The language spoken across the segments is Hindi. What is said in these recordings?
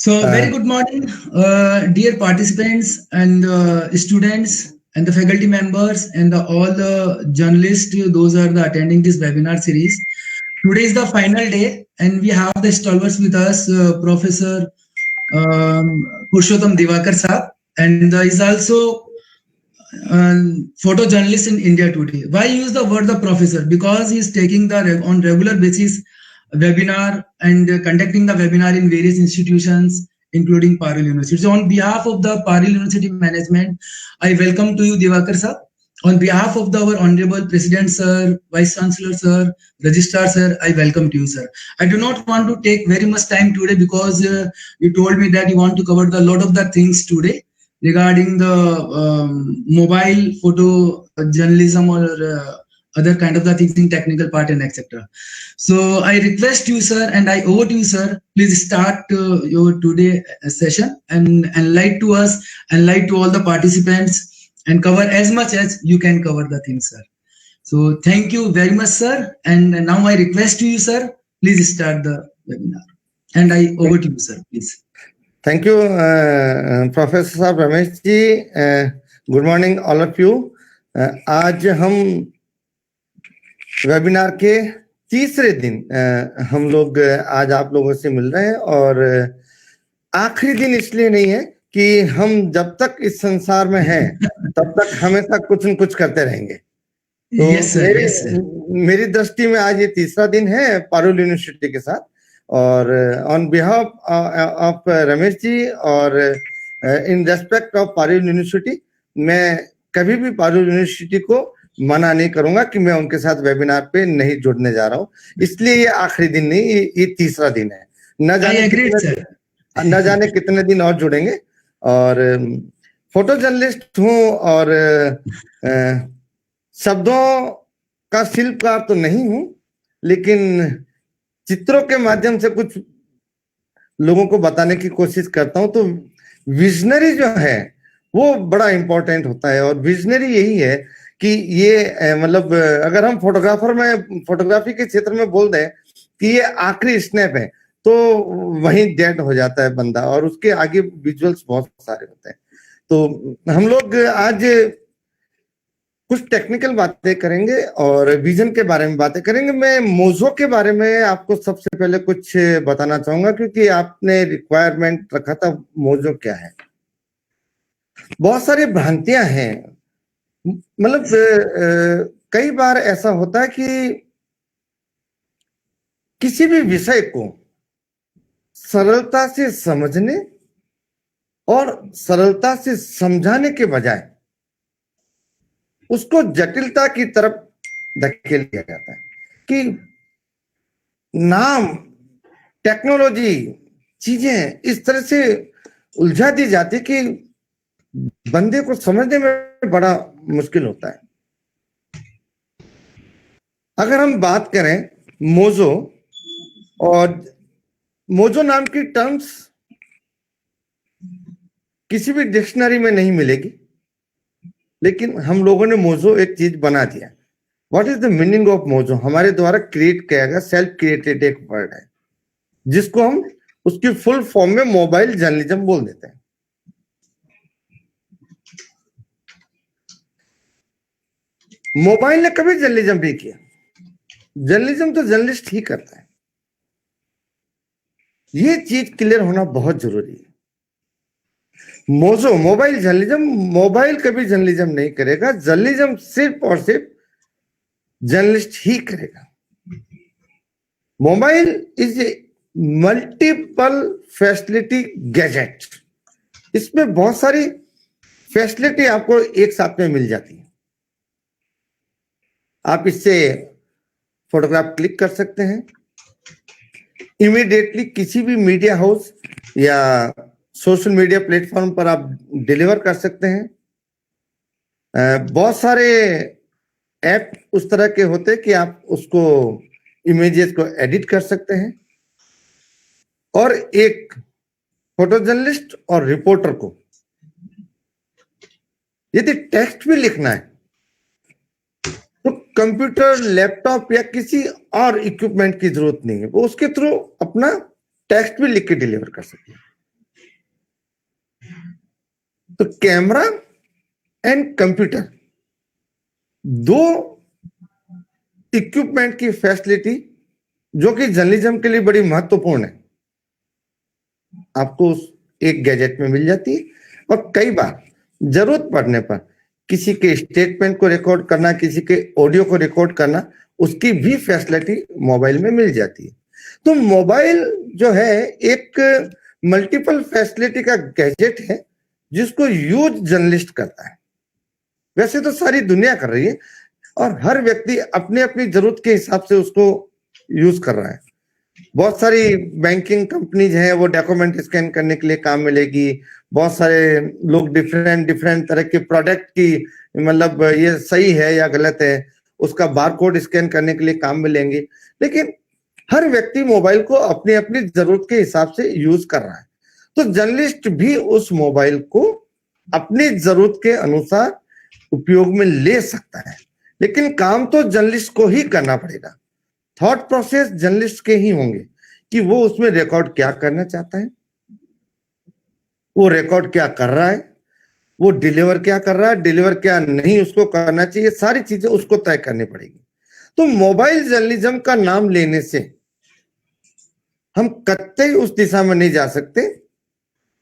So, very Uh, good morning, dear participants and students and the faculty members and all the journalists. Those are the attending this webinar series. Today is the final day, and we have the stalwarts with us, Professor Purushottam Divakar Saab, and is also photojournalist in India today. Why use the word the professor? Because he is taking the on regular basis webinar and conducting the webinar in various institutions, including Parul University. So on behalf of the Parul University management, I welcome to you Divakar sir. On behalf of our Honorable President Sir, Vice Chancellor Sir, Registrar Sir, I welcome to you Sir. I do not want to take very much time today because you told me that you want to cover a lot of the things today regarding the mobile photo journalism or other kind of the things in technical part and etc. So I request you, sir, and I over to you, sir. Please start your today session and enlighten to us, enlighten to all the participants, and cover as much as you can cover the things, sir. So thank you very much, sir. And now I request you, sir. Please start the webinar. And I over to you, sir. Please. Thank you, Professor Ramesh ji. Good morning, all of you. आज हम वेबिनार के तीसरे दिन हम लोग आज आप लोगों से मिल रहे हैं और आखिरी दिन इसलिए नहीं है कि हम जब तक इस संसार में हैं तब तक हमेशा कुछ न कुछ करते रहेंगे। तो yes, sir, मेरी दृष्टि में आज ये तीसरा दिन है पारुल यूनिवर्सिटी के साथ और on behalf of Ramesh ji और in respect of Parul university मैं कभी भी पारुल यूनिवर्सिटी को मना नहीं करूंगा कि मैं उनके साथ वेबिनार पे नहीं जुड़ने जा रहा हूँ। इसलिए ये आखिरी दिन नहीं, ये तीसरा दिन है। न जाने कितने दिन और जुड़ेंगे। और फोटो जर्नलिस्ट हूँ और शब्दों का शिल्पकार तो नहीं हूं, लेकिन चित्रों के माध्यम से कुछ लोगों को बताने की कोशिश करता हूं। तो विजनरी जो है वो बड़ा इंपॉर्टेंट होता है और विजनरी यही है कि ये मतलब अगर हम फोटोग्राफी के क्षेत्र में बोल दें कि ये आखिरी स्नैप है तो वहीं डेड हो जाता है बंदा और उसके आगे विजुअल्स बहुत सारे होते हैं। तो हम लोग आज कुछ टेक्निकल बातें करेंगे और विजन के बारे में बातें करेंगे। मैं मोजो के बारे में आपको सबसे पहले कुछ बताना चाहूंगा क्योंकि आपने रिक्वायरमेंट रखा था मोजो क्या है। बहुत सारी भ्रांतियां हैं, मतलब कई बार ऐसा होता है कि किसी भी विषय को सरलता से समझने और सरलता से समझाने के बजाय उसको जटिलता की तरफ धकेल दिया जाता है कि नाम, टेक्नोलॉजी, चीजें इस तरह से उलझा दी जाती कि बंदे को समझने में बड़ा मुश्किल होता है। अगर हम बात करें मोजो, और मोजो नाम की टर्म्स किसी भी डिक्शनरी में नहीं मिलेगी, लेकिन हम लोगों ने मोजो एक चीज बना दिया। What is the meaning of mojo? हमारे द्वारा क्रिएट किया गया सेल्फ क्रिएटेड एक वर्ड है जिसको हम उसकी फुल फॉर्म में मोबाइल जर्नलिज्म बोल देते हैं। मोबाइल ने कभी जर्नलिज्म नहीं किया, जर्नलिज्म तो जर्नलिस्ट ही करता है। ये चीज क्लियर होना बहुत जरूरी है। मोजो मोबाइल जर्नलिज्म, मोबाइल कभी जर्नलिज्म नहीं करेगा, जर्नलिज्म सिर्फ और सिर्फ जर्नलिस्ट ही करेगा। Mobile is a multiple facility gadget, इसमें बहुत सारी फैसिलिटी आपको एक साथ में मिल जाती है। आप इससे फोटोग्राफ क्लिक कर सकते हैं, इमीडिएटली किसी भी मीडिया हाउस या सोशल मीडिया प्लेटफॉर्म पर आप डिलीवर कर सकते हैं। बहुत सारे ऐप उस तरह के होते हैं कि आप उसको इमेजेस को एडिट कर सकते हैं और एक फोटो जर्नलिस्ट और रिपोर्टर को यदि टेक्स्ट भी लिखना है तो कंप्यूटर, लैपटॉप या किसी और इक्विपमेंट की जरूरत नहीं है, वो उसके थ्रू अपना टेक्स्ट भी लिख के डिलीवर कर सकते हैं। तो कैमरा एंड कंप्यूटर दो इक्विपमेंट की फैसिलिटी जो कि जर्नलिज्म के लिए बड़ी महत्वपूर्ण है, आपको एक गैजेट में मिल जाती है। और कई बार जरूरत पड़ने पर किसी के स्टेटमेंट को रिकॉर्ड करना, किसी के ऑडियो को रिकॉर्ड करना, उसकी भी फैसिलिटी मोबाइल में मिल जाती है। तो मोबाइल जो है एक मल्टीपल फैसिलिटी का गैजेट है जिसको यूज जर्नलिस्ट करता है। वैसे तो सारी दुनिया कर रही है और हर व्यक्ति अपने अपनी जरूरत के हिसाब से उसको यूज कर रहा है। बहुत सारी बैंकिंग कंपनीज हैं, वो डॉक्यूमेंट स्कैन करने के लिए काम मिलेगी। बहुत सारे लोग डिफरेंट डिफरेंट तरह के प्रोडक्ट की, मतलब ये सही है या गलत है, उसका बारकोड स्कैन करने के लिए काम मिलेंगे। लेकिन हर व्यक्ति मोबाइल को अपनी अपनी जरूरत के हिसाब से यूज कर रहा है। तो जर्नलिस्ट भी उस मोबाइल को अपनी जरूरत के अनुसार उपयोग में ले सकता है, लेकिन काम तो जर्नलिस्ट को ही करना पड़ेगा। थॉट प्रोसेस जर्नलिस्ट के ही होंगे कि वो उसमें रिकॉर्ड क्या करना चाहता है, वो रिकॉर्ड क्या कर रहा है, वो डिलीवर क्या कर रहा है, डिलीवर क्या नहीं उसको करना चाहिए, सारी चीजें उसको तय करनी पड़ेगी। तो मोबाइल जर्नलिज्म का नाम लेने से हम कतई उस दिशा में नहीं जा सकते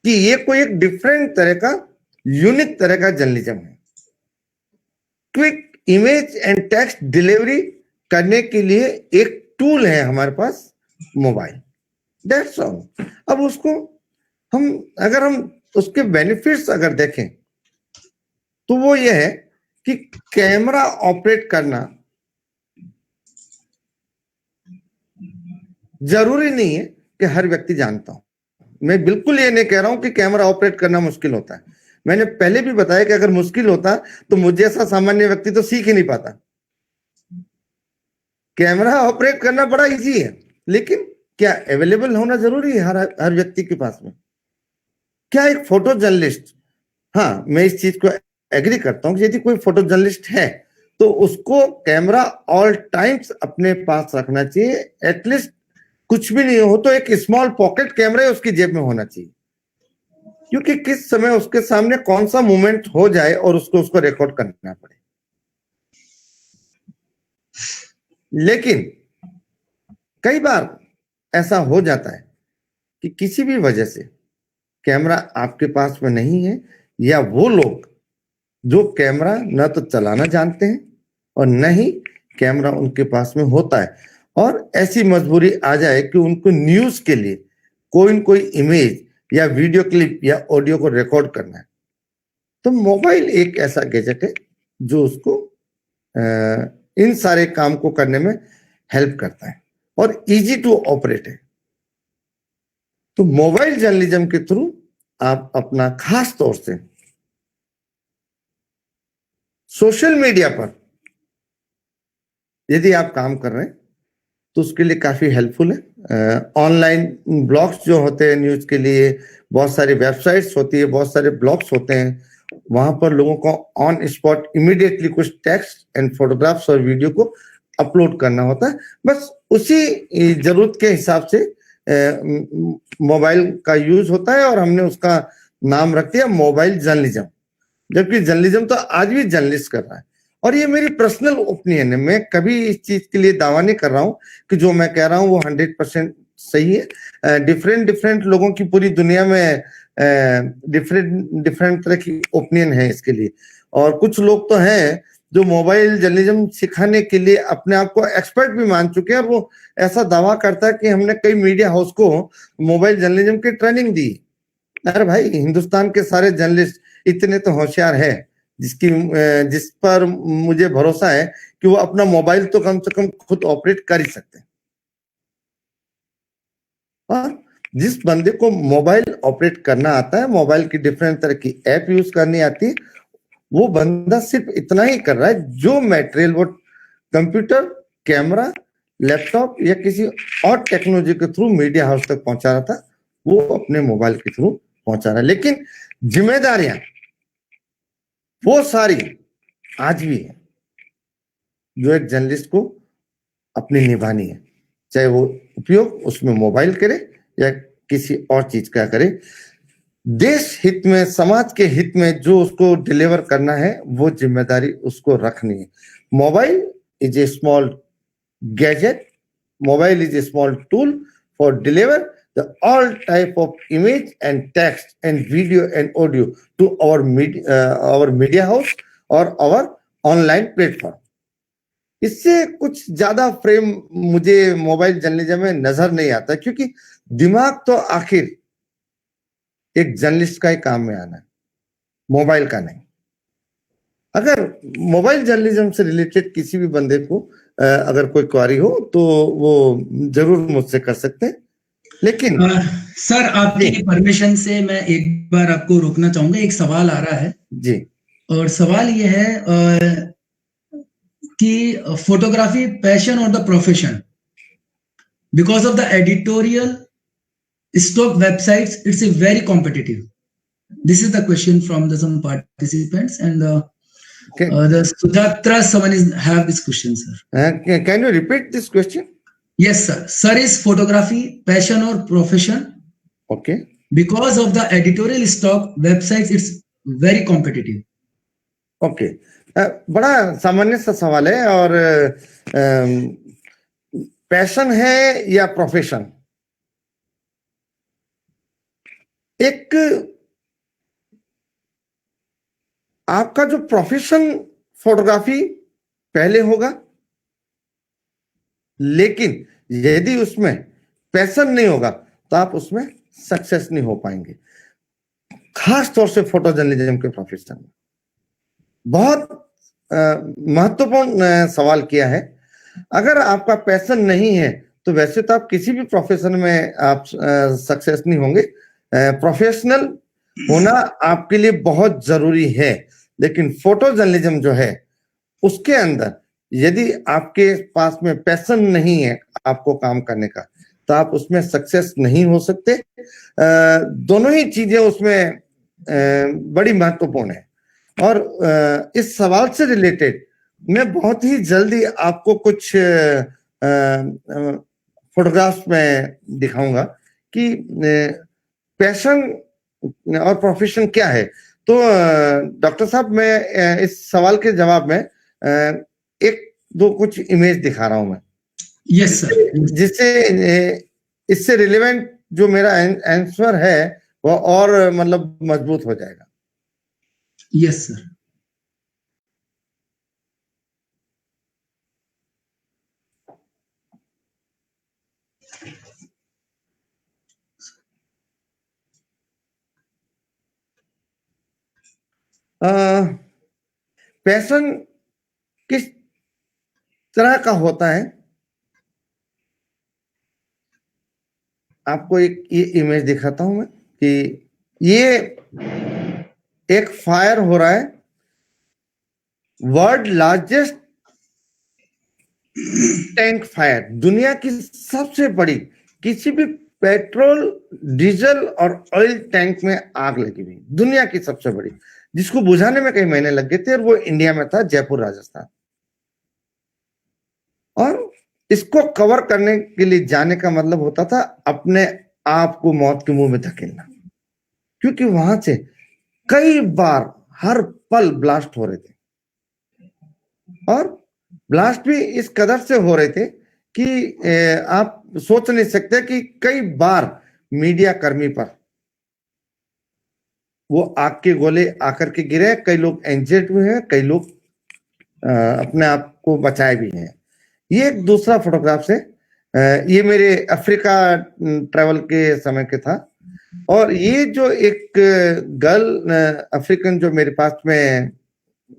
कि ये कोई एक डिफरेंट तरह का, यूनिक तरह का जर्नलिज्म है। Quick image and text delivery करने के लिए एक टूल है हमारे पास, मोबाइल, दैट्स ऑल। अब उसको अगर हम उसके बेनिफिट्स अगर देखें तो वो ये है कि कैमरा ऑपरेट करना जरूरी नहीं है कि हर व्यक्ति जानता हो। मैं बिल्कुल ये नहीं कह रहा हूं कि कैमरा ऑपरेट करना मुश्किल होता है। मैंने पहले भी बताया कि अगर मुश्किल होता तो मुझे जैसा सामान्य व्यक्ति तो सीख ही नहीं पाता। कैमरा ऑपरेट करना बड़ा इजी है, लेकिन क्या अवेलेबल होना जरूरी है हर व्यक्ति के पास में? क्या एक फोटो जर्नलिस्ट, हाँ मैं इस चीज को एग्री करता हूं कि यदि कोई फोटो जर्नलिस्ट है तो उसको कैमरा ऑल टाइम्स अपने पास रखना चाहिए। एटलीस्ट कुछ भी नहीं हो तो एक स्मॉल पॉकेट कैमरा उसकी जेब में होना चाहिए, क्योंकि किस समय उसके सामने कौन सा मूवमेंट हो जाए और उसको रिकॉर्ड करना पड़े। लेकिन कई बार ऐसा हो जाता है कि किसी भी वजह से कैमरा आपके पास में नहीं है, या वो लोग जो कैमरा न तो चलाना जानते हैं और न ही कैमरा उनके पास में होता है, और ऐसी मजबूरी आ जाए कि उनको न्यूज के लिए कोई न कोई इमेज या वीडियो क्लिप या ऑडियो को रिकॉर्ड करना है, तो मोबाइल एक ऐसा गैजेट है जो उसको इन सारे काम को करने में हेल्प करता है और इजी टू ऑपरेट है। तो मोबाइल जर्नलिज्म के थ्रू आप अपना, खास तौर से सोशल मीडिया पर यदि आप काम कर रहे हैं तो उसके लिए काफी हेल्पफुल है। ऑनलाइन ब्लॉग्स जो होते हैं न्यूज के लिए, बहुत सारी वेबसाइट्स होती है, बहुत सारे ब्लॉग्स होते हैं, वहां पर लोगों को ऑन स्पॉट इमीडिएटली कुछ टेक्स्ट एंड फोटोग्राफ्स और वीडियो को अपलोड करना होता है। बस उसी जरूरत के हिसाब से मोबाइल का यूज होता है और हमने उसका नाम रख दिया मोबाइल जर्नलिज्म, जबकि जर्नलिज्म तो आज भी जर्नलिस्ट कर रहा है। और ये मेरी पर्सनल ओपिनियन है, मैं कभी इस चीज के लिए दावा नहीं कर रहा हूं कि जो मैं कह रहा हूं वो 100% सही है। डिफरेंट लोगों की पूरी दुनिया में डिफरेंट तरह की ओपिनियन है इसके लिए। और कुछ लोग तो हैं जो मोबाइल जर्नलिज्म सिखाने के लिए अपने आप को एक्सपर्ट भी मान चुके हैं, और वो ऐसा दावा करता है कि हमने कई मीडिया हाउस को मोबाइल जर्नलिज्म की ट्रेनिंग दी। अरे भाई, हिंदुस्तान के सारे जर्नलिस्ट इतने तो होशियार है जिस पर मुझे भरोसा है कि वो अपना मोबाइल तो कम से कम खुद ऑपरेट कर ही सकते हैं। और जिस बंदे को मोबाइल ऑपरेट करना आता है, मोबाइल की डिफरेंट तरह की ऐप यूज करनी आती है, वो बंदा सिर्फ इतना ही कर रहा है जो मटेरियल वो कंप्यूटर, कैमरा, लैपटॉप या किसी और टेक्नोलॉजी के थ्रू मीडिया हाउस तक पहुंचा रहा था, वो अपने मोबाइल के थ्रू पहुंचा रहा है। लेकिन जिम्मेदारियां वो सारी आज भी है जो एक जर्नलिस्ट को अपनी निभानी है, चाहे वो उपयोग उसमें मोबाइल करे या किसी और चीज का करे। देश हित में, समाज के हित में जो उसको डिलीवर करना है वो जिम्मेदारी उसको रखनी है। Mobile is a small gadget, mobile is a small tool for deliver the all type of image and text and video and audio to our media house or our online platform। इससे कुछ ज्यादा फ्रेम मुझे मोबाइल जर्नलिज्म में नजर नहीं आता, क्योंकि दिमाग तो आखिर एक जर्नलिस्ट का ही काम में आना है, मोबाइल का नहीं। अगर मोबाइल जर्नलिज्म से रिलेटेड किसी भी बंदे को अगर कोई क्वारी हो तो वो जरूर मुझसे कर सकते हैं। लेकिन सर, आपकी परमिशन से मैं एक बार आपको रोकना चाहूंगा, एक सवाल आ रहा है जी। और सवाल ये है कि फोटोग्राफी पैशन और the profession, because of the editorial stock websites, it's a very competitive. This is the question from the some participants, and the Sudhatra someone is have this question, sir. Can you repeat this question? Yes, sir. Sir, is photography passion or profession? Okay. Because of the editorial stock websites, it's very competitive. Okay. बड़ा सामान्य सा सवाल है, और पैशन है या प्रोफेशन? एक आपका जो प्रोफेशन फोटोग्राफी पहले होगा, लेकिन यदि उसमें पैशन नहीं होगा तो आप उसमें सक्सेस नहीं हो पाएंगे। खास तौर से फोटो जर्नलिज्म के प्रोफेशन में बहुत महत्वपूर्ण सवाल किया है। अगर आपका पैशन नहीं है तो वैसे तो आप किसी भी प्रोफेशन में आप सक्सेस नहीं होंगे। प्रोफेशनल होना आपके लिए बहुत जरूरी है, लेकिन फोटो जर्नलिज्म जो है उसके अंदर यदि आपके पास में पैशन नहीं है आपको काम करने का, तो आप उसमें सक्सेस नहीं हो सकते। दोनों ही चीजें उसमें बड़ी महत्वपूर्ण है। और इस सवाल से रिलेटेड मैं बहुत ही जल्दी आपको कुछ फोटोग्राफ्स में दिखाऊंगा कि पैशन और प्रोफेशन क्या है। तो डॉक्टर साहब, मैं इस सवाल के जवाब में एक दो कुछ इमेज दिखा रहा हूं मैं। Yes sir. जिससे इससे रिलेवेंट जो मेरा आंसर है वो और मतलब मजबूत हो जाएगा। Yes sir. पैशन किस तरह का होता है, आपको एक ये इमेज दिखाता हूं मैं कि ये एक फायर हो रहा है, वर्ल्ड लार्जेस्ट टैंक फायर, दुनिया की सबसे बड़ी, किसी भी पेट्रोल, डीजल और ऑयल टैंक में आग लगी हुई, दुनिया की सबसे बड़ी, जिसको बुझाने में कई महीने लग गए थे, और वो इंडिया में था, जयपुर राजस्थान। और इसको कवर करने के लिए जाने का मतलब होता था अपने आप को मौत के मुंह में धकेलना, क्योंकि वहां से कई बार हर पल ब्लास्ट हो रहे थे, और ब्लास्ट भी इस कदर से हो रहे थे कि आप सोच नहीं सकते कि कई बार मीडिया कर्मी पर वो आग के गोले आकर के गिरे, कई लोग इंजर्ड हुए हैं, कई लोग अपने आप को बचाए भी हैं। ये एक दूसरा फोटोग्राफ से, ये मेरे अफ्रीका ट्रैवल के समय के था, और ये जो एक गर्ल अफ्रीकन जो मेरे पास में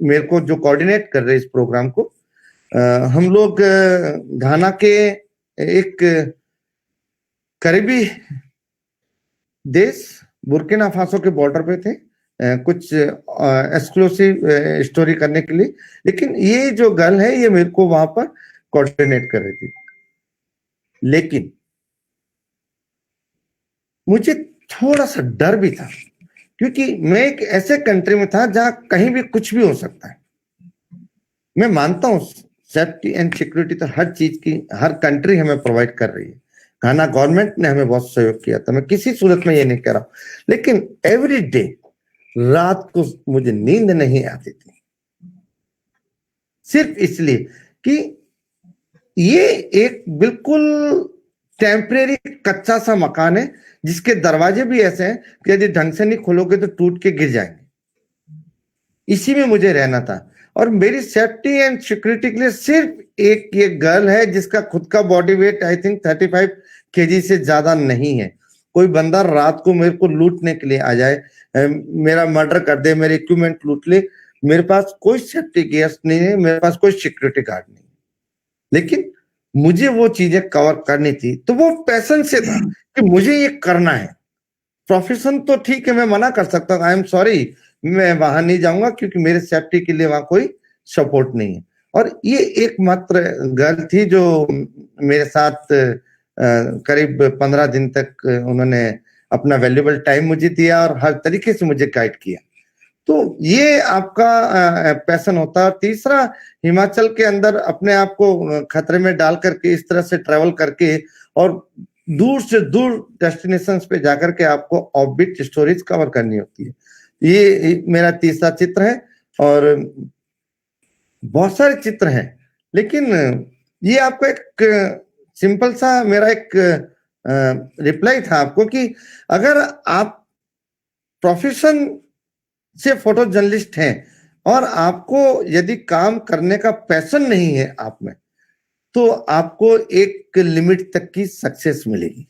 मेरे को जो कोऑर्डिनेट कर रहे इस प्रोग्राम को, हम लोग घाना के एक करीबी देश बुर्किना फासो के बॉर्डर पे थे, कुछ एक्सक्लूसिव स्टोरी करने के लिए, लेकिन ये जो गर्ल है ये मेरे को वहां पर कोऑर्डिनेट कर रही थी। लेकिन मुझे थोड़ा सा डर भी था, क्योंकि मैं एक ऐसे कंट्री में था जहां कहीं भी कुछ भी हो सकता है। मैं मानता हूं सेफ्टी एंड सिक्योरिटी तो हर चीज की हर कंट्री हमें प्रोवाइड कर रही है, घाना गवर्नमेंट ने हमें बहुत सहयोग किया था, मैं किसी सूरत में ये नहीं कह रहा हूं, लेकिन एवरी डे रात को मुझे नींद नहीं आती थी, सिर्फ इसलिए कि ये एक बिल्कुल टेम्परेरी कच्चा सा मकान है जिसके दरवाजे भी ऐसे हैं कि यदि ढंग से नहीं खोलोगे तो टूट के गिर जाएंगे। इसी में मुझे रहना था और मेरी सेफ्टी एंड सिक्योरिटी के लिए सिर्फ एक ये गर्ल है जिसका खुद का body weight I think 35 KG से ज्यादा नहीं है। कोई बंदा रात को मेरे को लूटने के लिए आ जाए, मेरा मर्डर कर दे, मेरे इक्विपमेंट लूट ले, मेरे पास कोई सेफ्टी गियर्स नहीं है, मेरे पास कोई सिक्योरिटी गार्ड नहीं, लेकिन मुझे वो चीजें कवर करनी थी, तो वो पैशन से था कि मुझे ये करना है। प्रोफेशन तो ठीक है, मैं मना कर सकता हूँ, आई एम सॉरी, मैं वहां नहीं जाऊंगा क्योंकि मेरे सेफ्टी के लिए वहां कोई सपोर्ट नहीं है। और ये एकमात्र गर्ल थी जो मेरे साथ करीब 15 दिन तक उन्होंने अपना वैल्यूएबल टाइम मुझे दिया और हर तरीके से मुझे गाइड किया। तो ये आपका पैशन होता है। तीसरा, हिमाचल के अंदर अपने आप को खतरे में डाल करके इस तरह से ट्रेवल करके और दूर से दूर डेस्टिनेशंस पे जाकर के आपको ऑफबीट स्टोरीज कवर करनी होती है। ये मेरा तीसरा चित्र है और बहुत सारे चित्र हैं, लेकिन ये आपको एक सिंपल सा मेरा एक रिप्लाई था आपको कि अगर आप प्रोफेशन से फोटो जर्नलिस्ट हैं और आपको यदि काम करने का पैशन नहीं है आप में, तो आपको एक लिमिट तक की सक्सेस मिलेगी।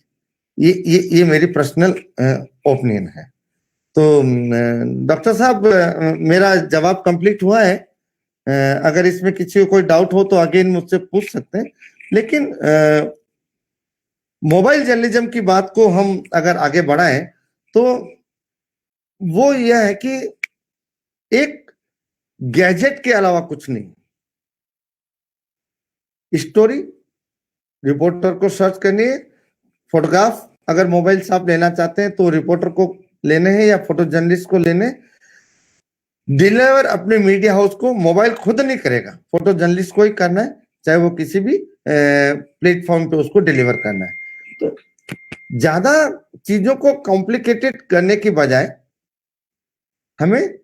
ये मेरी पर्सनल ओपिनियन है। तो डॉक्टर साहब, मेरा जवाब कंप्लीट हुआ है। अगर इसमें किसी को कोई डाउट हो तो अगेन मुझसे पूछ सकते हैं, लेकिन मोबाइल जर्नलिज्म की बात को हम अगर आगे बढ़ाएं तो वो यह है कि एक गैजेट के अलावा कुछ नहीं। स्टोरी रिपोर्टर को सर्च करनी है, फोटोग्राफ अगर मोबाइल से आप लेना चाहते हैं तो रिपोर्टर को लेने हैं या फोटो जर्नलिस्ट को लेने। डिलीवर अपने मीडिया हाउस को मोबाइल खुद नहीं करेगा, फोटो जर्नलिस्ट को ही करना है, चाहे वो किसी भी प्लेटफॉर्म पे उसको डिलीवर करना है। तो ज्यादा चीजों को कॉम्प्लिकेटेड करने की बजाय हमें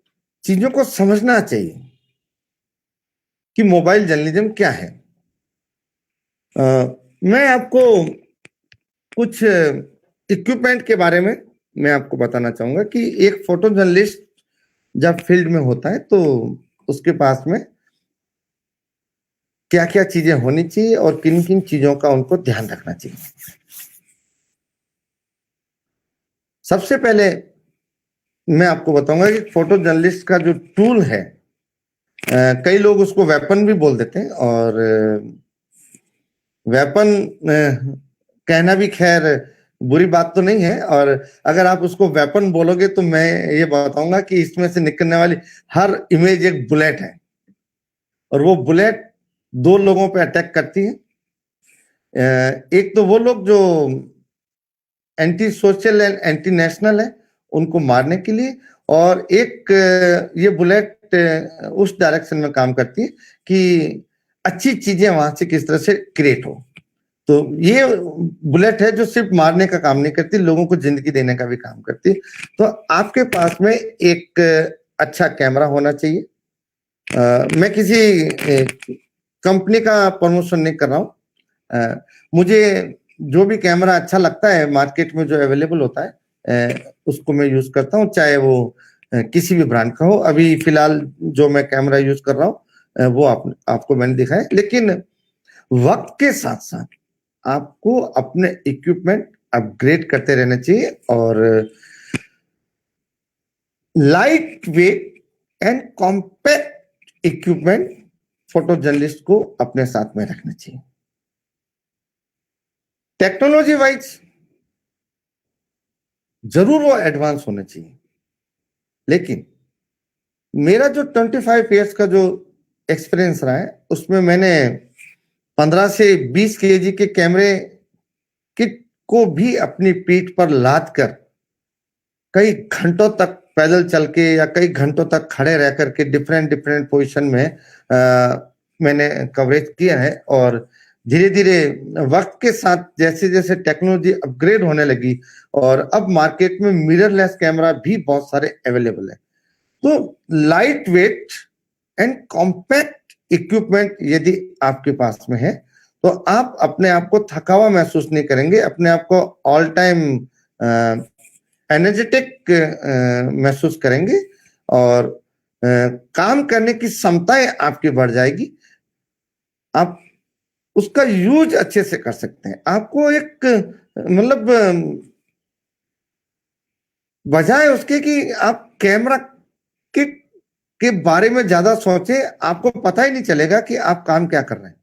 चीजों को समझना चाहिए कि मोबाइल जर्नलिज्म क्या है। मैं आपको कुछ इक्विपमेंट के बारे में मैं आपको बताना चाहूंगा कि एक फोटो जर्नलिस्ट जब फील्ड में होता है तो उसके पास में क्या क्या चीजें होनी चाहिए और किन किन चीजों का उनको ध्यान रखना चाहिए। सबसे पहले मैं आपको बताऊंगा कि फोटो जर्नलिस्ट का जो टूल है, कई लोग उसको वेपन भी बोल देते हैं, और वेपन कहना भी खैर बुरी बात तो नहीं है, और अगर आप उसको वेपन बोलोगे तो मैं ये बताऊंगा कि इसमें से निकलने वाली हर इमेज एक बुलेट है, और वो बुलेट दो लोगों पे अटैक करती है। एक तो वो लोग जो anti social and anti national है उनको मारने के लिए, और एक ये बुलेट उस डायरेक्शन में काम करती है कि अच्छी चीजें वहां से किस तरह से क्रिएट हो। तो ये बुलेट है जो सिर्फ मारने का काम नहीं करती, लोगों को जिंदगी देने का भी काम करती है। तो आपके पास में एक अच्छा कैमरा होना चाहिए। मैं किसी कंपनी का प्रमोशन नहीं कर रहा हूँ, मुझे जो भी कैमरा अच्छा लगता है मार्केट में जो अवेलेबल होता है उसको मैं यूज करता हूँ, चाहे वो किसी भी ब्रांड का हो। अभी फिलहाल जो मैं कैमरा यूज कर रहा हूँ वो आपको मैंने दिखाया, लेकिन वक्त के साथ साथ आपको अपने इक्विपमेंट अपग्रेड करते रहना चाहिए, और light weight and compact equipment photo journalist को अपने साथ में रखना चाहिए। टेक्नोलॉजी वाइज जरूर वो एडवांस होना चाहिए, लेकिन मेरा जो 25 इयर्स का जो एक्सपीरियंस रहा है उसमें मैंने 15 से 20 केजी के कैमरे किट को भी अपनी पीठ पर लाद कर कई घंटों तक पैदल चल के या कई घंटों तक खड़े रह करके डिफरेंट डिफरेंट पोजीशन में मैंने कवरेज किया है, और धीरे धीरे वक्त के साथ जैसे जैसे टेक्नोलॉजी अपग्रेड होने लगी और अब मार्केट में मिररलेस कैमरा भी बहुत सारे अवेलेबल है। तो light weight and compact equipment यदि आपके पास में है तो आप अपने आप को थकावा महसूस नहीं करेंगे, अपने आप को ऑल टाइम एनर्जेटिक महसूस करेंगे और काम करने की क्षमताएं आपकी बढ़ जाएगी। आप उसका यूज अच्छे से कर सकते हैं। आपको एक मतलब बजाय उसके कि आप कैमरा के बारे में ज्यादा सोचें, आपको पता ही नहीं चलेगा कि आप काम क्या कर रहे हैं।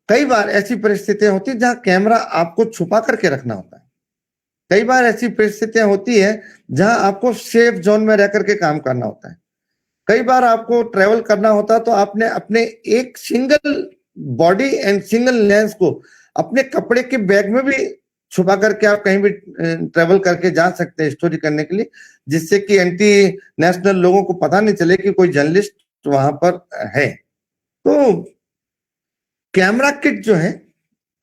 कई बार ऐसी परिस्थितियां होती है जहां कैमरा आपको छुपा करके रखना होता है। कई बार ऐसी परिस्थितियां होती है जहां आपको सेफ जोन में रह करके काम करना होता है। कई बार आपको ट्रेवल करना होता है तो आपने अपने एक single body and single lens को अपने कपड़े के बैग में भी छुपा करके आप कहीं भी ट्रेवल करके जा सकते हैं स्टोरी करने के लिए, जिससे कि एंटी नेशनल लोगों को पता नहीं चले कि कोई जर्नलिस्ट वहां पर है। तो कैमरा किट जो है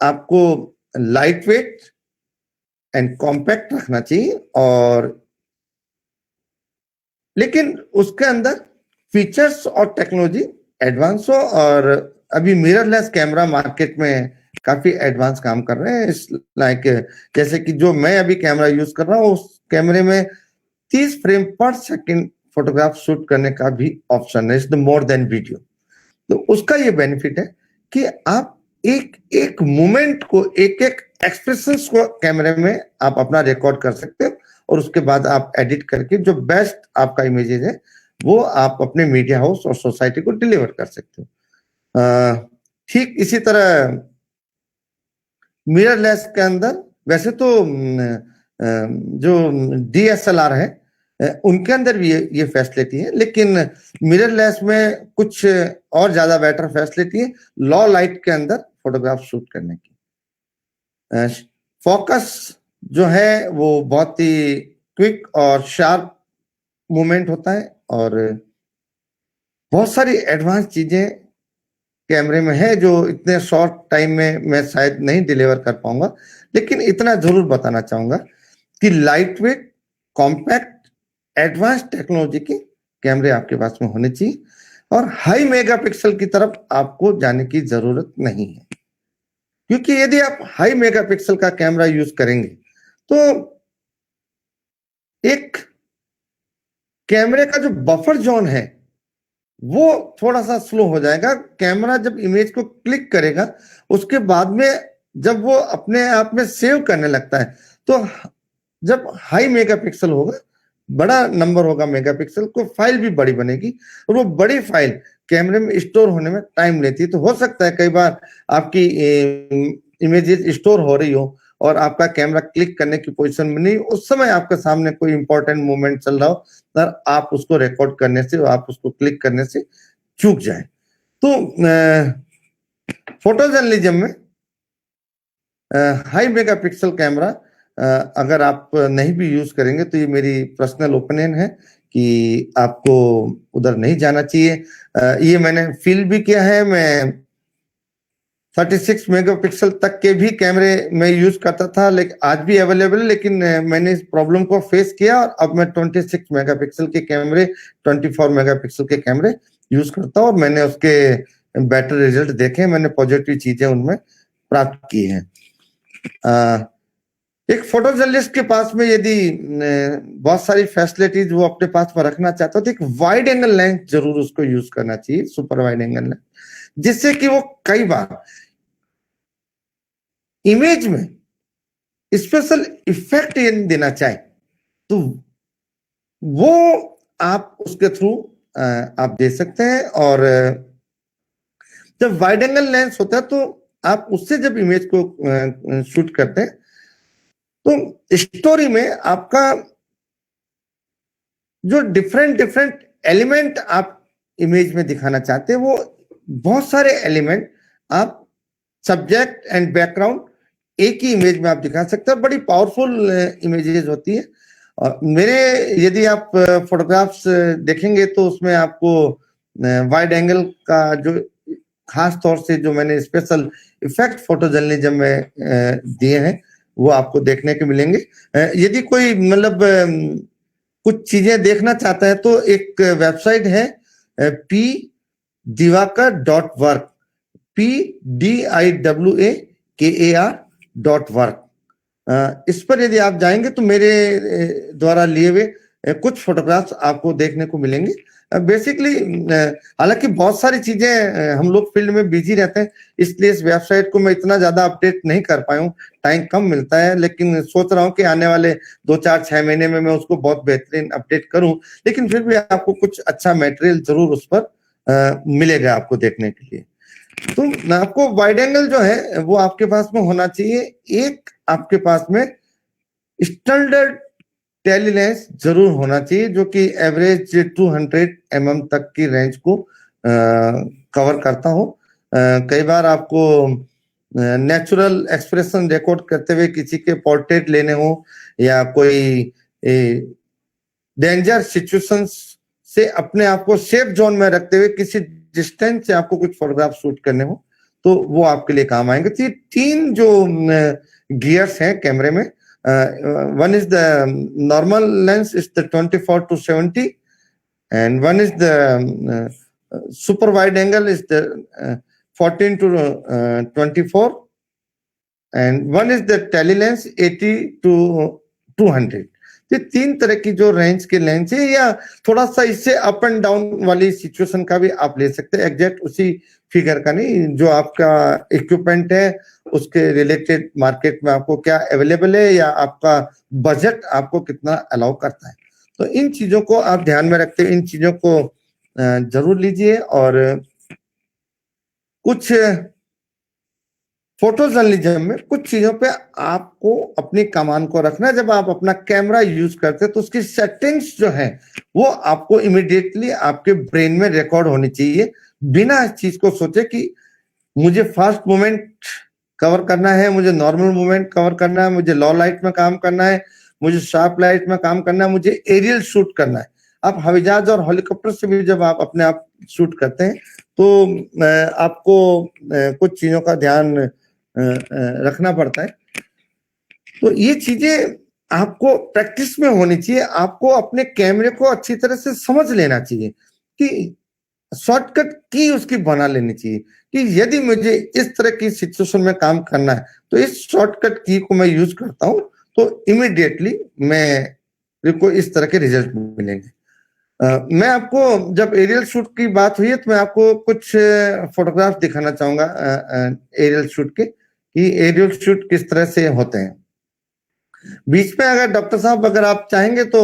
आपको लाइट वेट एंड कॉम्पैक्ट रखना चाहिए, और लेकिन उसके अंदर फीचर्स और टेक्नोलॉजी एडवांस हो। और अभी मिररलेस कैमरा मार्केट में काफी एडवांस काम कर रहे हैं। इस लाइक जैसे कि जो मैं अभी कैमरा यूज कर रहा हूँ उस कैमरे में 30 फ्रेम पर सेकंड फोटोग्राफ शूट करने का भी ऑप्शन है, is the more than video. तो उसका ये बेनिफिट है कि आप एक एक मोमेंट को, एक एक एक्सप्रेशन को कैमरे में आप अपना रिकॉर्ड कर सकते हो और उसके बाद आप एडिट करके जो बेस्ट आपका इमेजेस है वो आप अपने मीडिया हाउस और सोसाइटी को डिलीवर कर सकते हो। ठीक इसी तरह मिररलेस के अंदर वैसे तो जो DSLR है उनके अंदर भी ये फैसिलिटी है, लेकिन मिररलेस में कुछ और ज्यादा बेटर फैसिलिटी है लॉ लाइट के अंदर फोटोग्राफ शूट करने की। फोकस जो है वो बहुत ही क्विक और शार्प मूवमेंट होता है और बहुत सारी एडवांस चीजें कैमरे में है जो इतने शॉर्ट टाइम में मैं शायद नहीं डिलीवर कर पाऊंगा, लेकिन इतना जरूर बताना चाहूंगा कि light weight, compact, advance technology के कैमरे आपके पास में होने चाहिए और हाई मेगापिक्सल की तरफ आपको जाने की जरूरत नहीं है, क्योंकि यदि आप हाई मेगापिक्सल का कैमरा यूज करेंगे तो एक कैमरे का जो बफर जोन है वो थोड़ा सा स्लो हो जाएगा। कैमरा जब इमेज को क्लिक करेगा उसके बाद में जब वो अपने आप में सेव करने लगता है तो जब हाई मेगापिक्सल होगा, बड़ा नंबर होगा मेगापिक्सल को, फाइल भी बड़ी बनेगी और वो बड़ी फाइल कैमरे में स्टोर होने में टाइम लेती है। तो हो सकता है कई बार आपकी इमेजेस स्टोर हो रही हो और आपका कैमरा क्लिक करने की पोजीशन में नहीं, उस समय आपके सामने कोई इंपॉर्टेंट मूवमेंट चल रहा हो और आप उसको रिकॉर्ड करने से, आप उसको क्लिक करने से चूक जाए। तो फोटो जर्नलिज्म में हाई मेगापिक्सल कैमरा अगर आप नहीं भी यूज करेंगे तो ये मेरी पर्सनल ओपिनियन है कि आपको उधर नहीं जाना चाहिए। ये मैंने फील भी किया है। मैं 36 मेगापिक्सल तक के भी कैमरे में यूज करता था, लेकिन आज भी अवेलेबल है, लेकिन मैंने इस प्रॉब्लम को फेस किया और अब मैं 26 मेगापिक्सल के कैमरे, 24 मेगापिक्सल के कैमरे यूज करता हूँ और मैंने उसके बेटर रिजल्ट देखे, मैंने पॉजिटिव चीजें उनमें प्राप्त की हैं। एक फोटो जर्नलिस्ट के पास में यदि बहुत सारी फैसिलिटीज वो अपने पास में रखना चाहता तो एक वाइड एंगल लेंस जरूर उसको यूज करना चाहिए, सुपर वाइड एंगल लेंस, जिससे कि वो कई बार इमेज में स्पेशल इफेक्ट देना चाहे तो वो आप उसके थ्रू आप दे सकते हैं। और जब वाइड एंगल लेंस होता है तो आप उससे जब इमेज को शूट करते हैं तो स्टोरी में आपका जो डिफरेंट डिफरेंट एलिमेंट आप इमेज में दिखाना चाहते हैं वो बहुत सारे एलिमेंट आप सब्जेक्ट एंड बैकग्राउंड एक ही इमेज में आप दिखा सकते हैं। बड़ी पावरफुल इमेजेस होती है। और मेरे यदि आप फोटोग्राफ्स देखेंगे तो उसमें आपको वाइड एंगल का जो खास तौर से जो मैंने स्पेशल इफेक्ट फोटो जर्नलिज्म में दिए हैं वो आपको देखने के मिलेंगे। यदि कोई मतलब कुछ चीजें देखना चाहता है तो एक वेबसाइट है pdiwakar.work, PDIWAKAR.work। इस पर यदि आप जाएंगे तो मेरे द्वारा लिए हुए कुछ फोटोग्राफ्स आपको देखने को मिलेंगे। बेसिकली हालांकि बहुत सारी चीजें हम लोग फील्ड में बिजी रहते हैं, इसलिए इस वेबसाइट को मैं इतना ज्यादा अपडेट नहीं कर पाया हूँ, टाइम कम मिलता है, लेकिन सोच रहा हूँ कि आने वाले 2-4-6 महीने में मैं उसको बहुत बेहतरीन अपडेट करूं। लेकिन फिर भी आपको कुछ अच्छा मटेरियल जरूर उस पर मिलेगा आपको देखने के लिए। तो आपको वाइड एंगल जो है वो आपके पास में होना चाहिए। एक आपके पास में स्टैंडर्ड टेलीलेंस जरूर होना चाहिए जो कि एवरेज 200 mm तक की रेंज को कवर करता हो। कई बार आपको नेचुरल एक्सप्रेशन रिकॉर्ड करते हुए किसी के पोर्ट्रेट लेने हो या कोई डेंजर सिचुएशंस से अपने आप को सेफ जोन में रखते हुए किसी डिस्टेंस से आपको कुछ फोटोग्राफ शूट करने हो तो वो आपके लिए काम आएंगे। तो ये 3 जो गियर्स हैं कैमरे में, one is the normal lens is the 24-70 and one is the super wide angle is the 14-24 and one is the tele lens 80-200। ये 3 तरह की जो रेंज के लेंस है या थोड़ा सा इससे अप एंड डाउन वाली सिचुएशन का भी आप ले सकते हैं, एग्जैक्ट उसी फिगर का नहीं, जो आपका इक्विपमेंट है उसके रिलेटेड मार्केट में आपको क्या अवेलेबल है या आपका बजट आपको कितना अलाउ करता है। तो इन चीजों को आप ध्यान में रखते हुए इन चीजों को जरूर लीजिए। और कुछ फोटो जर्नलिज्म में कुछ चीजों पे आपको अपनी कमान को रखना है। जब आप अपना कैमरा यूज करते हैं तो उसकी सेटिंग्स जो है वो आपको इमीडिएटली आपके ब्रेन में रिकॉर्ड होनी चाहिए, बिना इस चीज को सोचे कि मुझे फास्ट मूवमेंट कवर करना है, मुझे नॉर्मल मूवमेंट कवर करना है, मुझे लो लाइट में काम करना है, मुझे शार्प लाइट में काम करना है, मुझे एरियल शूट करना है। आप हवाई जहाज और हेलीकॉप्टर से भी जब आप अपने आप शूट करते हैं तो आपको कुछ चीजों का ध्यान रखना पड़ता है। तो ये चीजें आपको प्रैक्टिस में होनी चाहिए। आपको अपने कैमरे को अच्छी तरह से समझ लेना चाहिए कि शॉर्टकट की उसकी बना लेनी चाहिए कि यदि मुझे इस तरह की सिचुएशन में काम करना है तो इस शॉर्टकट की को मैं यूज करता हूं तो इमीडिएटली मेरे को इस तरह के रिजल्ट मिलेंगे। मैं आपको जब एरियल शूट की बात हुई है तो मैं आपको कुछ फोटोग्राफ दिखाना चाहूंगा एरियल शूट के कि एरियल शूट किस तरह से होते हैं। बीच में अगर डॉक्टर साहब अगर आप चाहेंगे तो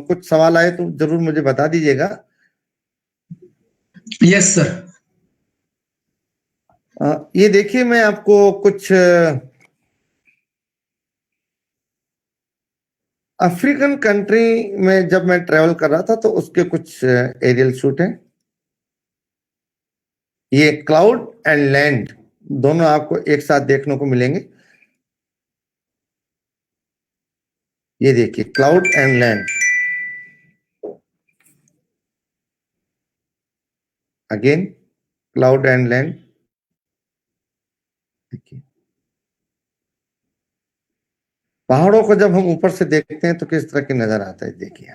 कुछ सवाल आए तो जरूर मुझे बता दीजिएगा। Yes sir. ये देखिए मैं आपको कुछ अफ्रीकन कंट्री में जब मैं ट्रेवल कर रहा था तो उसके कुछ एरियल शूट हैं। ये क्लाउड एंड लैंड दोनों आपको एक साथ देखने को मिलेंगे। ये देखिए cloud and land, again cloud and land. देखिए पहाड़ों को जब हम ऊपर से देखते हैं तो किस तरह की नजर आता है, देखिए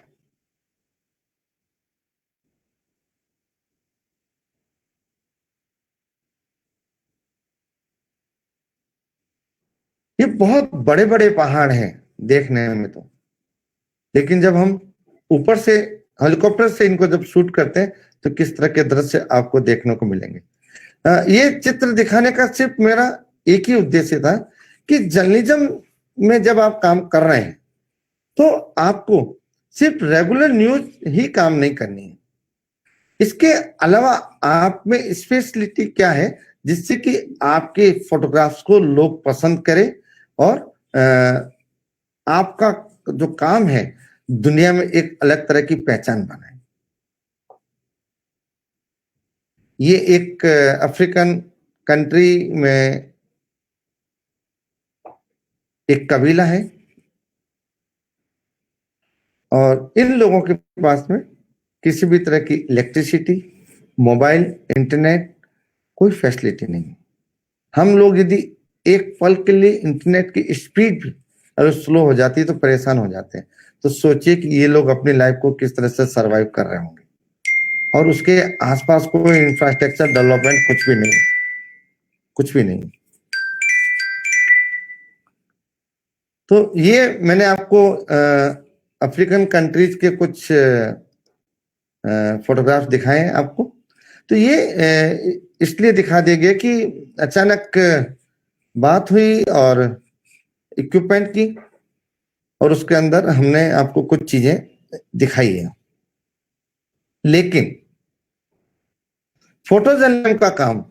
ये बहुत बड़े बड़े पहाड़ हैं देखने में तो, लेकिन जब हम ऊपर से हेलीकॉप्टर से इनको जब शूट करते हैं तो किस तरह के दृश्य आपको देखने को मिलेंगे। ये चित्र दिखाने का सिर्फ मेरा एक ही उद्देश्य था कि जर्नलिज्म में जब आप काम कर रहे हैं तो आपको सिर्फ रेगुलर न्यूज ही काम नहीं करनी है, इसके अलावा आप में स्पेशलिटी क्या है जिससे कि आपके फोटोग्राफ्स को लोग पसंद करें और आपका जो काम है दुनिया में एक अलग तरह की पहचान बनाए। ये एक अफ्रीकन कंट्री में एक कबीला है और इन लोगों के पास में किसी भी तरह की इलेक्ट्रिसिटी, मोबाइल, इंटरनेट कोई फैसिलिटी नहीं। हम लोग यदि एक पल के लिए इंटरनेट की स्पीड भी अगर स्लो हो जाती है तो परेशान हो जाते हैं। तो सोचिए कि ये लोग अपनी लाइफ को किस तरह से सरवाइव कर रहे होंगे, और उसके आसपास कोई इंफ्रास्ट्रक्चर डेवलपमेंट कुछ भी नहीं, कुछ भी नहीं। तो ये मैंने आपको अफ्रीकन कंट्रीज के कुछ फोटोग्राफ्स दिखाए हैं आपको। तो ये इसलिए दिखा दिए गए कि अचानक बात हुई और इक्विपमेंट की, और उसके अंदर हमने आपको कुछ चीजें दिखाई है। लेकिन फोटो जर्नलिज्म का काम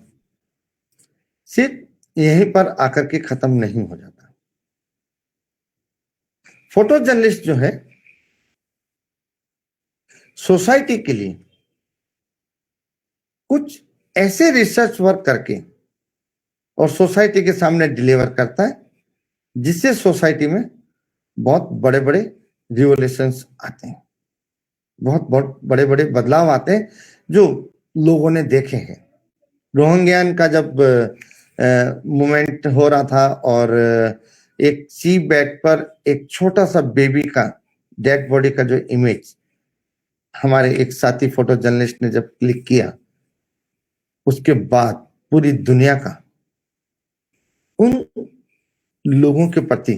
सिर्फ यहीं पर आकर के खत्म नहीं हो जाता। फोटो जर्नलिस्ट जो है सोसाइटी के लिए कुछ ऐसे रिसर्च वर्क करके और सोसाइटी के सामने डिलीवर करता है जिससे सोसाइटी में बहुत बड़े बड़े रिवोल्यूशंस आते हैं, बहुत बहुत बड़े बड़े बदलाव आते हैं जो लोगों ने देखे हैं। रोहिंग्यान का जब मूवमेंट हो रहा था और एक सी बेड पर एक छोटा सा बेबी का डेड बॉडी का जो इमेज हमारे एक साथी फोटो जर्नलिस्ट ने जब क्लिक किया, उसके बाद पूरी दुनिया का उन लोगों के प्रति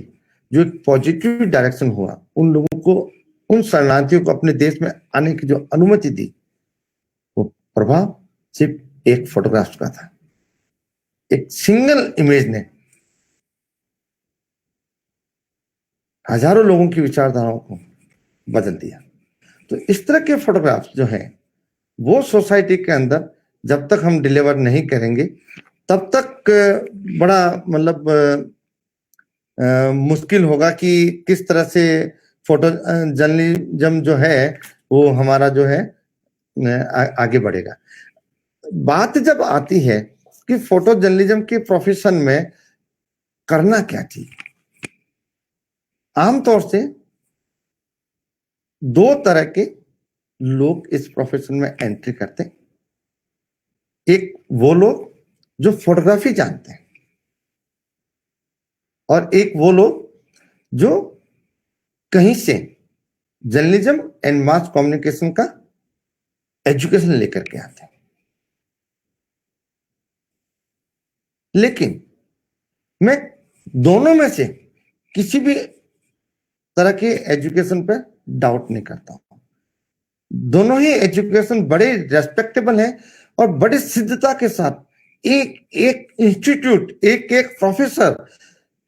जो एक पॉजिटिव डायरेक्शन हुआ, उन लोगों को, उन शरणार्थियों को अपने देश में आने की जो अनुमति दी, वो प्रभाव सिर्फ एक फोटोग्राफ का था। एक सिंगल इमेज ने हजारों लोगों की विचारधाराओं को बदल दिया। तो इस तरह के फोटोग्राफ्स जो हैं वो सोसाइटी के अंदर जब तक हम डिलीवर नहीं करेंगे तब तक बड़ा मतलब मुश्किल होगा कि किस तरह से फोटो जर्नलिज्म जो है वो हमारा जो है आगे बढ़ेगा। बात जब आती है कि फोटो जर्नलिज्म के प्रोफेशन में करना क्या चाहिए, आमतौर से दो तरह के लोग इस प्रोफेशन में एंट्री करते हैं। एक वो लोग जो फोटोग्राफी जानते हैं, और एक वो लोग जो कहीं से जर्नलिज्म एंड मास कम्युनिकेशन का एजुकेशन लेकर के आते हैं। लेकिन मैं दोनों में से किसी भी तरह के एजुकेशन पर डाउट नहीं करता हूं। दोनों ही एजुकेशन बड़े रेस्पेक्टेबल हैं और बड़ी सिद्धता के साथ एक एक इंस्टीट्यूट, एक एक प्रोफेसर,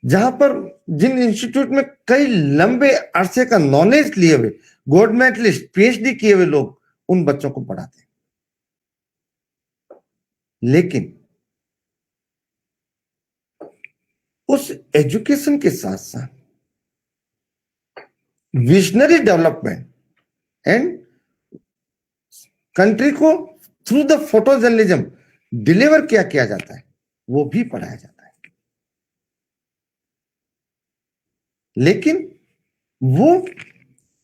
जहां पर जिन इंस्टीट्यूट में कई लंबे अरसे का नॉलेज लिए हुए गोल्ड मेडलिस्ट, पीएचडी किए हुए लोग उन बच्चों को पढ़ाते हैं। लेकिन उस एजुकेशन के साथ साथ विजनरी डेवलपमेंट एंड कंट्री को through the photo journalism deliver क्या किया जाता है वो भी पढ़ाया जाता है। लेकिन वो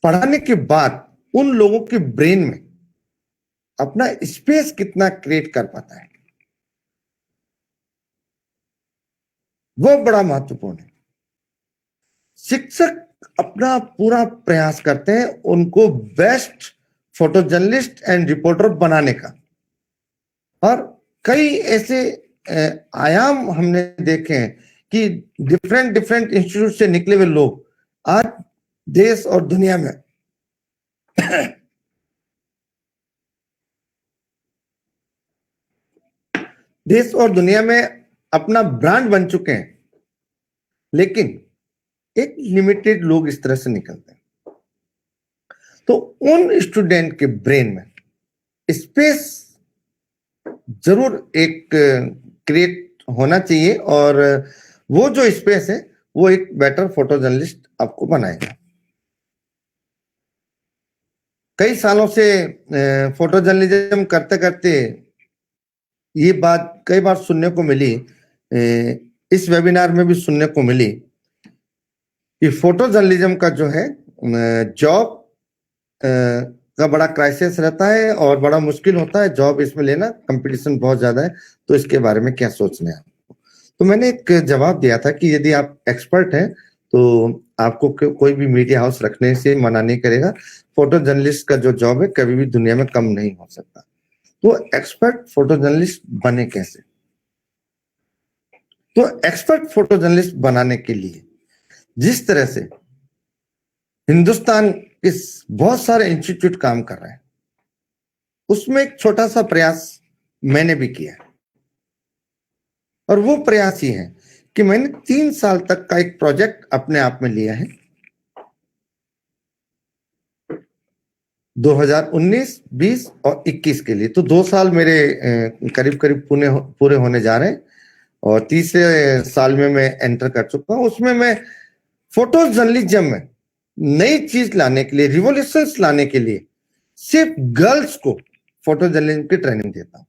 पढ़ाने के बाद उन लोगों के ब्रेन में अपना स्पेस कितना क्रिएट कर पाता है वो बड़ा महत्वपूर्ण है। शिक्षक अपना पूरा प्रयास करते हैं उनको best photo journalist and reporter बनाने का, और कई ऐसे आयाम हमने देखे हैं कि डिफरेंट डिफरेंट इंस्टीट्यूट से निकले हुए लोग आज देश और दुनिया में देश और दुनिया में अपना ब्रांड बन चुके हैं। लेकिन एक लिमिटेड लोग इस तरह से निकलते हैं। तो उन स्टूडेंट के ब्रेन में स्पेस जरूर एक क्रिएट होना चाहिए, और वो जो स्पेस है वो एक बेटर फोटो जर्नलिस्ट आपको बनाएगा। कई सालों से फोटो जर्नलिज्म करते करते ये बात कई बार सुनने को मिली, इस वेबिनार में भी सुनने को मिली कि फोटो जर्नलिज्म का जो है जॉब का बड़ा क्राइसिस रहता है और बड़ा मुश्किल होता है जॉब इसमें लेना, कंपटीशन बहुत ज्यादा है। तो इसके बारे में क्या सोचना है आपको? तो मैंने एक जवाब दिया था कि यदि आप एक्सपर्ट हैं तो आपको कोई भी मीडिया हाउस रखने से मना नहीं करेगा। फोटो जर्नलिस्ट का जो जॉब है कभी भी दुनिया में कम नहीं हो सकता। तो एक्सपर्ट फोटो जर्नलिस्ट बने कैसे? तो एक्सपर्ट फोटो जर्नलिस्ट बनाने के लिए जिस तरह से हिंदुस्तान के बहुत सारे इंस्टीट्यूट काम कर रहे हैं, उसमें एक छोटा सा प्रयास मैंने भी किया है। और वो प्रयास ही है कि मैंने 3 साल तक का एक प्रोजेक्ट अपने आप में लिया है। 2019, 20 और 21 के लिए। तो 2 साल मेरे करीब करीब पूरे होने जा रहे हैं और तीसरे साल में मैं एंटर कर चुका हूं। उसमें मैं फोटो जर्नलिज्म में नई चीज लाने के लिए, रिवोल्यूशन लाने के लिए सिर्फ गर्ल्स को फोटो जर्नलिज्म की ट्रेनिंग देता हूं।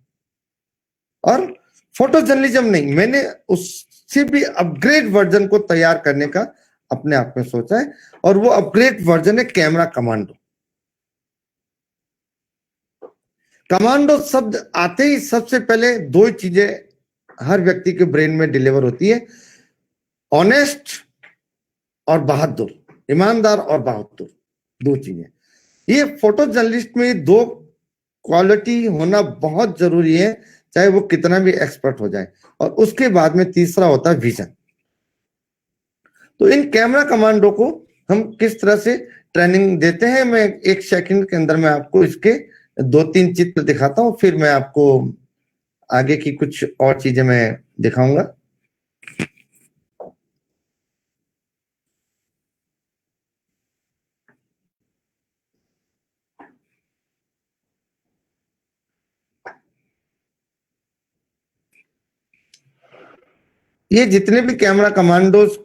और फोटो जर्नलिज्म नहीं, मैंने उससे भी अपग्रेड वर्जन को तैयार करने का अपने आप में सोचा है। और वो अपग्रेड वर्जन है कैमरा कमांडो। कमांडो शब्द आते ही सबसे पहले 2 चीजें हर व्यक्ति के ब्रेन में डिलीवर होती है, ऑनेस्ट और बहादुर, ईमानदार और बहादुर, 2 चीजें। ये फोटो जर्नलिस्ट में 2 क्वालिटी होना बहुत जरूरी है, चाहे वो कितना भी एक्सपर्ट हो जाए। और उसके बाद में तीसरा होता है विजन। तो इन कैमरा कमांडो को हम किस तरह से ट्रेनिंग देते हैं, मैं 1 सेकंड के अंदर मैं आपको इसके 2-3 चित्र दिखाता हूं, फिर मैं आपको आगे की कुछ और चीजें मैं दिखाऊंगा। ये जितने भी कैमरा कमांडोज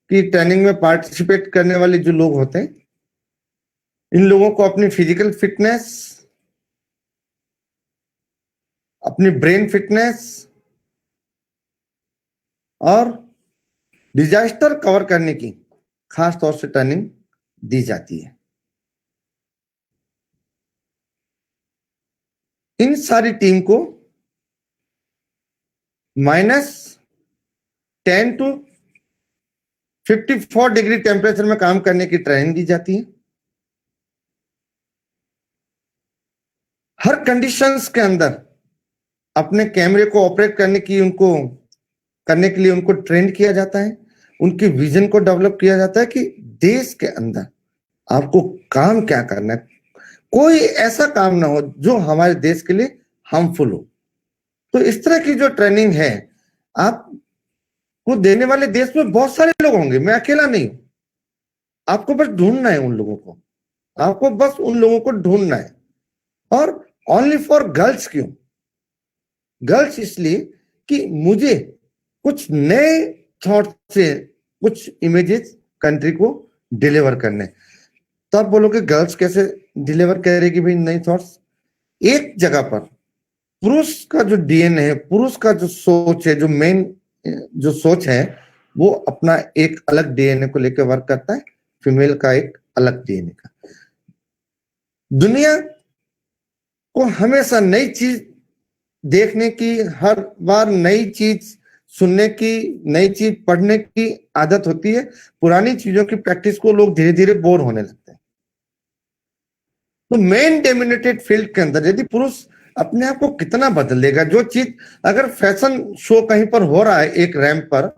की ट्रेनिंग में पार्टिसिपेट करने वाले जो लोग होते हैं, इन लोगों को अपनी फिजिकल फिटनेस, अपनी ब्रेन फिटनेस और डिजास्टर कवर करने की खास तौर से ट्रेनिंग दी जाती है। इन सारी टीम को -10 to 54 डिग्री टेम्परेचर में काम करने की ट्रेनिंग दी जाती है। हर कंडीशंस के अंदर अपने कैमरे को ऑपरेट करने के लिए उनको ट्रेन किया जाता है। उनकी विजन को डेवलप किया जाता है कि देश के अंदर आपको काम क्या करना है, कोई ऐसा काम ना हो जो हमारे देश के लिए हार्मफुल हो। तो इस तरह की जो ट्रेनिंग है, आपको देने वाले देश में बहुत सारे लोग होंगे, मैं अकेला नहीं हूं। आपको बस ढूंढना है उन लोगों को, आपको बस उन लोगों को ढूंढना है। और ओनली फॉर गर्ल्स क्यों? गर्ल्स इसलिए कि मुझे कुछ नए थॉट से कुछ इमेजेस कंट्री को डिलीवर करने। तो आप बोलोगे गर्ल्स कैसे डिलीवर करेगी भाई नई थॉट्स? एक जगह पर पुरुष का जो डीएनए है, पुरुष का जो सोच है, जो मेन जो सोच है, वो अपना एक अलग डीएनए को लेकर वर्क करता है, फीमेल का एक अलग डीएनए का। दुनिया को हमेशा नई चीज देखने की, हर बार नई चीज सुनने की, नई चीज पढ़ने की आदत होती है। पुरानी चीजों की प्रैक्टिस को लोग धीरे धीरे बोर होने लगते हैं। तो मेन डोमिनेटेड फील्ड के अंदर यदि पुरुष अपने आप को कितना बदल देगा, जो चीज अगर फैशन शो कहीं पर हो रहा है एक रैंप पर,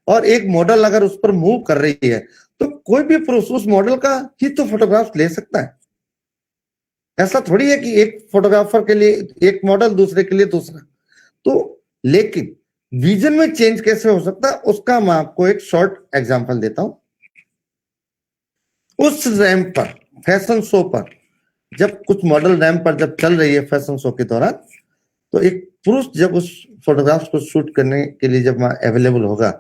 और एक मॉडल अगर उस पर मूव कर रही है, तो कोई भी पुरुष उस मॉडल का ही तो फोटोग्राफ ले सकता है। ऐसा थोड़ी है कि एक फोटोग्राफर के लिए एक मॉडल, दूसरे के लिए दूसरा। तो लेकिन विजन में चेंज कैसे हो सकता है, उसका मैं आपको एक शॉर्ट एग्जांपल देता हूं। उस रैंप पर, फैशन शो पर, जब कुछ मॉडल रैंप पर जब चल रही है फैशन शो के दौरान, तो एक पुरुष जब उस फोटोग्राफ्स को शूट करने के लिए जब अवेलेबल होगा,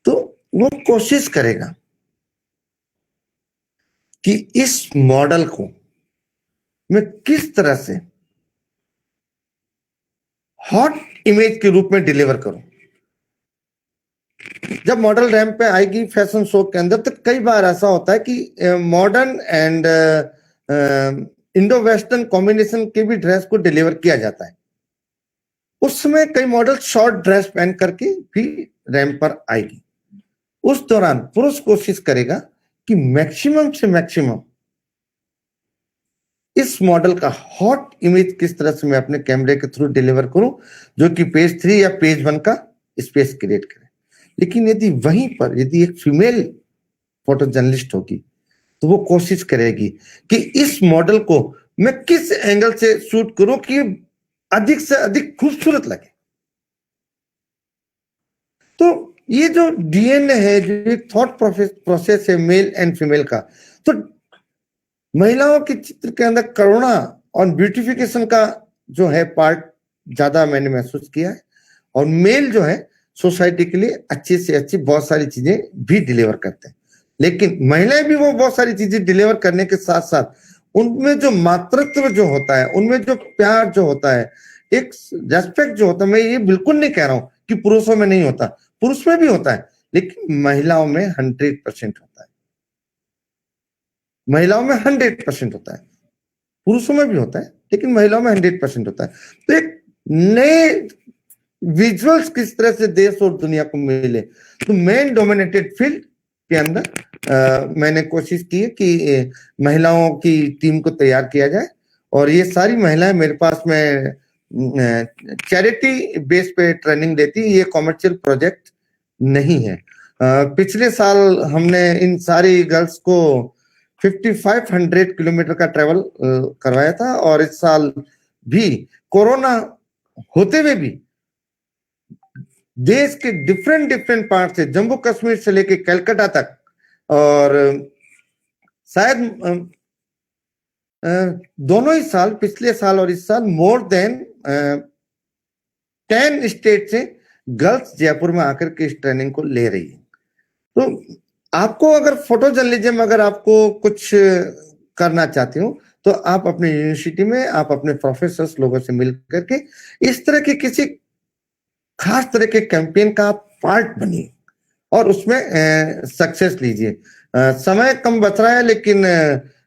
तो वो कोशिश करेगा कि इस मॉडल को मैं किस तरह से हॉट इमेज के रूप में डिलीवर करूं। जब मॉडल रैंप पे आएगी फैशन शो के अंदर, तो कई बार ऐसा होता है कि modern and Indo western combination के भी ड्रेस को डिलीवर किया जाता है। उस समय कई मॉडल शॉर्ट ड्रेस पहन करके भी रैंप पर आएगी। उस दौरान पुरुष कोशिश करेगा कि मैक्सिमम से मैक्सिमम इस मॉडल का हॉट इमेज किस तरह से मैं अपने कैमरे के थ्रू डिलीवर करूं, जो कि पेज 3 या पेज 1 का स्पेस क्रिएट करे। लेकिन यदि वहीं पर यदि एक फीमेल फोटो जर्नलिस्ट होगी तो वो कोशिश करेगी कि इस मॉडल को मैं किस एंगल से शूट करूं कि अधिक से अधिक खूबसूरत लगे। तो ये जो डीएनए है, जो एक थॉट प्रोसेस है मेल एंड फीमेल का, तो महिलाओं के चित्र के अंदर करुणा और ब्यूटिफिकेशन का जो है पार्ट ज्यादा मैंने महसूस किया है। और मेल जो है सोसाइटी के लिए अच्छी से अच्छी बहुत सारी चीजें भी डिलीवर करते हैं, लेकिन महिलाएं भी वो बहुत सारी चीजें डिलीवर करने के साथ साथ उनमें जो मातृत्व जो होता है, उनमें जो प्यार जो होता है, एक रेस्पेक्ट जो होता है, मैं ये बिल्कुल नहीं कह रहा हूं कि पुरुषों में नहीं होता, पुरुष में भी होता है, लेकिन महिलाओं में 100% होता है। महिलाओं में 100% होता है, पुरुषों में भी होता है, लेकिन महिलाओं में 100% होता है। तो एक नए विजुअल्स किस तरह से देश और दुनिया को मिले, तो मेन डोमिनेटेड फील्ड के अंदर मैंने कोशिश की है कि महिलाओं की टीम को तैयार किया जाए। और ये सारी महिलाएं मेरे पास में चैरिटी बेस पे ट्रेनिंग देती, ये कॉमर्शियल प्रोजेक्ट नहीं है। पिछले साल हमने इन सारी गर्ल्स को 5500 किलोमीटर का ट्रेवल करवाया था, और इस साल भी कोरोना होते हुए भी देश के डिफरेंट पार्ट से, जम्मू कश्मीर से लेके कलकत्ता तक, और शायद दोनों ही साल, पिछले साल और इस साल, मोर देन 10 स्टेट से गर्ल्स जयपुर में आकर के इस ट्रेनिंग को ले रही है। तो आपको अगर फोटो जर्नलिज्म अगर आपको कुछ करना चाहते हो, तो आप अपने यूनिवर्सिटी में आप अपने प्रोफेसर्स लोगों से मिल करके इस तरह के किसी खास तरह के कैंपेन का पार्ट बनिए और उसमें सक्सेस लीजिए। समय कम बच रहा है, लेकिन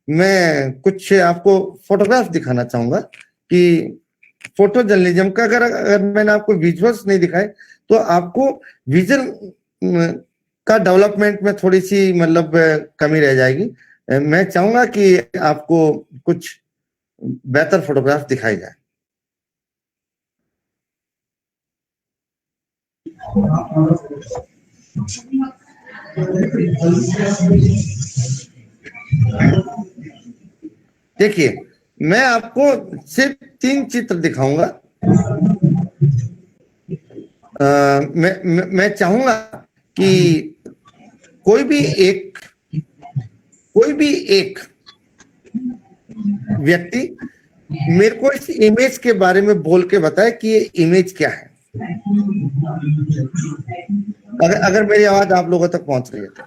मैं कुछ आपको फोटोग्राफ दिखाना चाहूंगा कि फोटो जर्नलिज्म का अगर मैंने आपको विजुअल्स नहीं दिखाए तो आपको विजन का डेवलपमेंट में थोड़ी सी मतलब कमी रह जाएगी। मैं चाहूंगा कि आपको कुछ बेहतर फोटोग्राफ दिखाई जाए। देखिए, मैं आपको सिर्फ 3 चित्र दिखाऊंगा। मैं चाहूंगा कि कोई भी एक व्यक्ति मेरे को इस इमेज के बारे में बोल के बताए कि ये इमेज क्या है। अगर मेरी आवाज आप लोगों तक पहुंच रही है तो।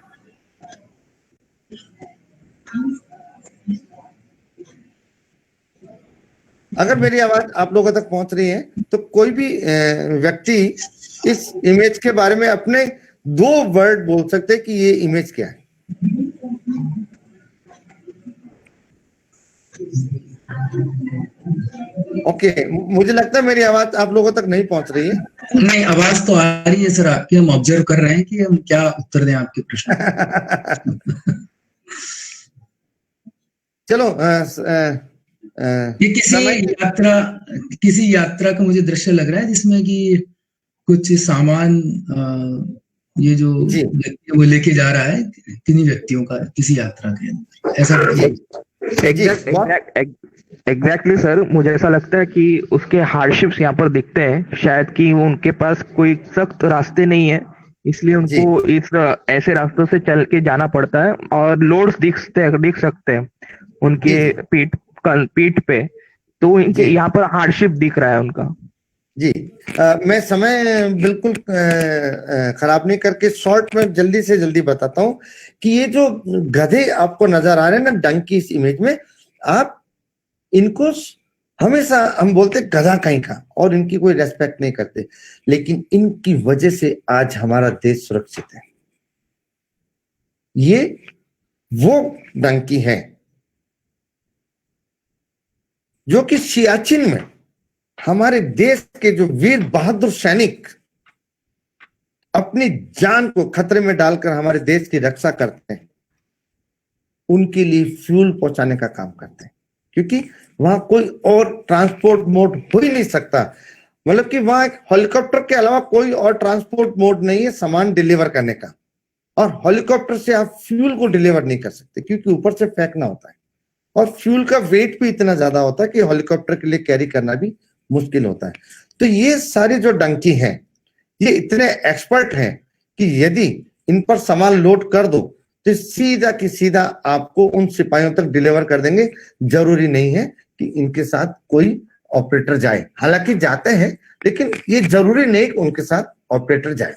अगर मेरी आवाज आप लोगों तक पहुंच रही है तो कोई भी व्यक्ति इस इमेज के बारे में अपने 2 वर्ड बोल सकते हैं कि ये इमेज क्या है। ओके, मुझे लगता है मेरी आवाज आप लोगों तक नहीं पहुंच रही है। नहीं, आवाज तो आ रही है सर आपकी, हम ऑब्जर्व कर रहे हैं कि हम क्या उत्तर दें आपके प्रश्न। चलो, ये किसी यात्रा का मुझे दृश्य लग रहा है जिसमें कि कुछ सामान ये जो व्यक्ति वो लेके जा रहा है, किन्हीं व्यक्तियों का किसी यात्रा के अंदर, ऐसा एग्जैक्टली सर, मुझे ऐसा लगता है कि उसके हार्डशिप्स यहाँ पर दिखते हैं, शायद कि उनके पास कोई सख्त रास्ते नहीं है, इसलिए उनको इस ऐसे रास्तों से चल के जाना पड़ता है, और लोड्स दिख सकते हैं उनके पीठ पे, तो इनके यहाँ पर हार्डशिप दिख रहा है उनका। जी, मैं समय बिल्कुल खराब नहीं करके शॉर्ट में जल्दी से जल्दी बताता हूँ कि ये जो गधे आपको नजर आ रहे हैं ना डंकी इस इमेज में, आप इनको हमेशा हम बोलते गधा कहीं का, और इनकी कोई रेस्पेक्ट नहीं करते, लेकिन इनकी वजह से आज हमारा देश सुरक्षित है। ये वो डंकी है जो कि सियाचिन में हमारे देश के जो वीर बहादुर सैनिक अपनी जान को खतरे में डालकर हमारे देश की रक्षा करते हैं, उनके लिए फ्यूल पहुंचाने का काम करते हैं, क्योंकि वहां कोई और ट्रांसपोर्ट मोड हो ही नहीं सकता। मतलब कि वहां एक हेलीकॉप्टर के अलावा कोई और ट्रांसपोर्ट मोड नहीं है सामान डिलीवर करने का, और हेलीकॉप्टर से आप फ्यूल को डिलीवर नहीं कर सकते क्योंकि ऊपर से फेंकना होता है, और फ्यूल का वेट भी इतना ज्यादा होता है कि हेलीकॉप्टर के लिए कैरी करना भी मुश्किल होता है। तो ये सारे जो डंकी हैं, ये इतने एक्सपर्ट हैं कि यदि इन पर सामान लोड कर दो तो सीधा की सीधा आपको उन सिपाहियों तक डिलीवर कर देंगे। जरूरी नहीं है कि इनके साथ कोई ऑपरेटर जाए, हालांकि जाते हैं, लेकिन ये जरूरी नहीं कि उनके साथ ऑपरेटर जाए।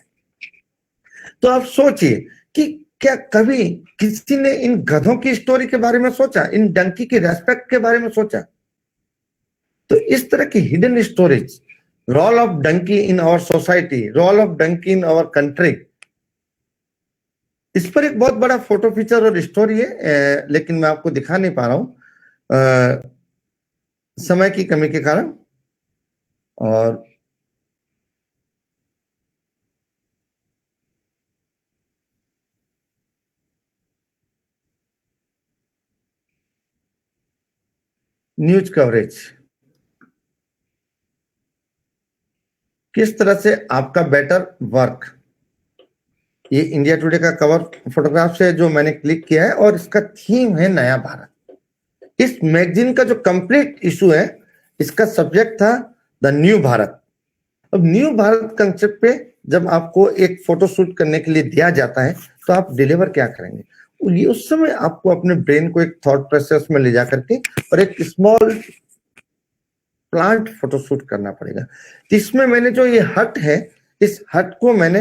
तो आप सोचिए कि क्या कभी किसी ने इन गधों की स्टोरी के बारे में सोचा, इन डंकी की रेस्पेक्ट के बारे में सोचा? तो इस तरह की hidden stories, role of donkey in our society, role of donkey in our country, इस पर एक बहुत बड़ा फोटो फीचर और स्टोरी है, लेकिन मैं आपको दिखा नहीं पा रहा हूं समय की कमी के कारण। और न्यूज कवरेज, किस तरह से आपका बेटर वर्क, ये इंडिया टुडे का कवर फोटोग्राफ है जो मैंने क्लिक किया है, और इसका थीम है नया भारत। इस मैगजीन का जो कंप्लीट इशू है, इसका सब्जेक्ट था द न्यू भारत। अब न्यू भारत कंसेप्ट पे जब आपको एक फोटो शूट करने के लिए दिया जाता है तो आप डिलीवर क्या करेंगे? ये उस समय आपको अपने ब्रेन को एक थॉट प्रोसेस में ले जा करके और एक स्मॉल प्लांट फोटो शूट करना पड़ेगा। तो इसमें मैंने जो ये हट है, इस हट को मैंने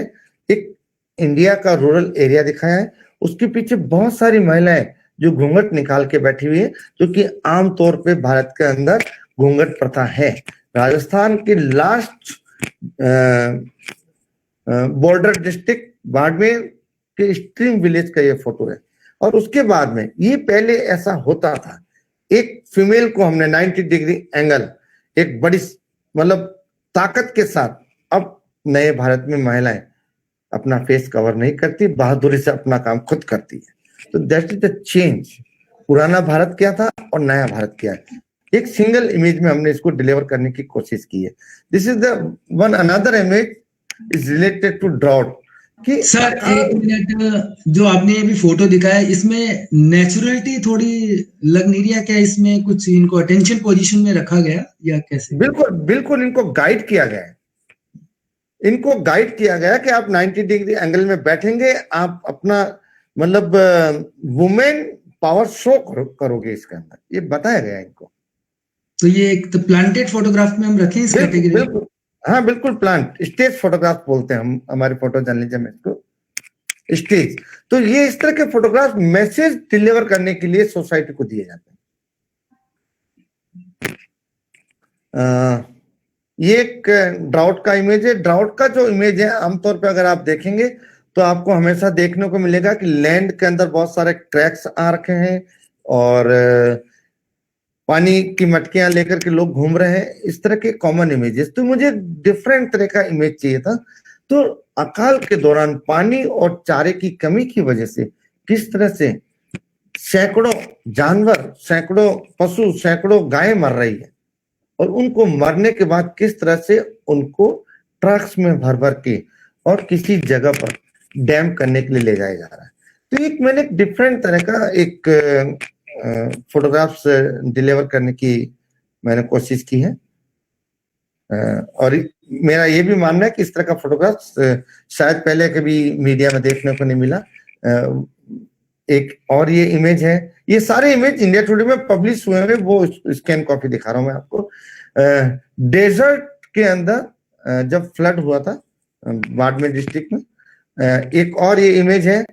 एक इंडिया का रूरल एरिया दिखाया है। उसके पीछे बहुत सारी महिलाएं जो घूंघट निकाल के बैठी हुई है, जो कि आमतौर पे भारत के अंदर घूंघट प्रथा है। राजस्थान के लास्ट बॉर्डर डिस्ट्रिक्ट बाड़मेर के स्ट्रीम विलेज का ये फोटो है। और उसके बाद में ये पहले ऐसा होता था, एक फीमेल को हमने 90 डिग्री एंगल, एक बड़ी मतलब ताकत के साथ, अब नए भारत में महिलाएं अपना फेस कवर नहीं करती, बहादुरी से अपना काम खुद करती है। तो दैट इज द चेंज। पुराना भारत क्या था और नया भारत क्या है, एक सिंगल इमेज में हमने इसको डिलीवर करने की कोशिश की है। This is the one another image is related to drought कि सर एक मिनट, जो आपने अभी फोटो दिखाया है इसमें नेचुरलिटी थोड़ी लग नहीं रही है क्या? इसमें कुछ इनको अटेंशन पोजीशन में रखा गया या कैसे? बिल्कुल बिल्कुल, इनको गाइड किया गया है। इनको गाइड किया गया कि आप 90 डिग्री एंगल में बैठेंगे, आप अपना मतलब वुमेन पावर शो करोगे इसके अंदर, ये बताया गया है इनको। तो ये एक तो प्लांटेड फोटोग्राफ में हम रखें इस कैटेगरी? बिल्कुल, हाँ बिल्कुल, प्लांट स्टेज फोटोग्राफ बोलते हैं हम हमारे फोटो जर्नलिज्म में इसको, स्टेज। तो ये इस तरह के फोटोग्राफ मैसेज डिलीवर करने के लिए सोसाइटी को दिए जाते हैं। ये एक ड्राउट का इमेज है। ड्राउट का जो इमेज है, आमतौर पे अगर आप देखेंगे तो आपको हमेशा देखने को मिलेगा कि लैंड के अंदर बहुत सारे क्रैक्स आ रखे हैं और पानी की मटकियां लेकर के लोग घूम रहे हैं, इस तरह के कॉमन इमेजेस। तो मुझे डिफरेंट तरह का इमेज चाहिए था। तो अकाल के दौरान पानी और चारे की कमी की वजह से किस तरह से सैकड़ों जानवर, सैकड़ों पशु, सैकड़ों गायें मर रही है, और उनको मरने के बाद किस तरह से उनको ट्रक्स में भर भर के और किसी जगह पर डैम करने के लिए ले जाया जा रहा है। तो एक मैंने डिफरेंट तरह का एक फोटोग्राफ्स डिलीवर करने की मैंने कोशिश की है। और मेरा ये भी मानना है कि इस तरह का फोटोग्राफ्स शायद पहले कभी मीडिया में देखने को नहीं मिला। एक और ये इमेज है, ये सारे इमेज इंडिया टुडे में पब्लिश हुए हैं, वो स्कैन कॉपी दिखा रहा हूं मैं आपको। डेजर्ट के अंदर जब फ्लड हुआ था बाड़मेर डिस्ट्रिक्ट में, एक और ये इमेज है,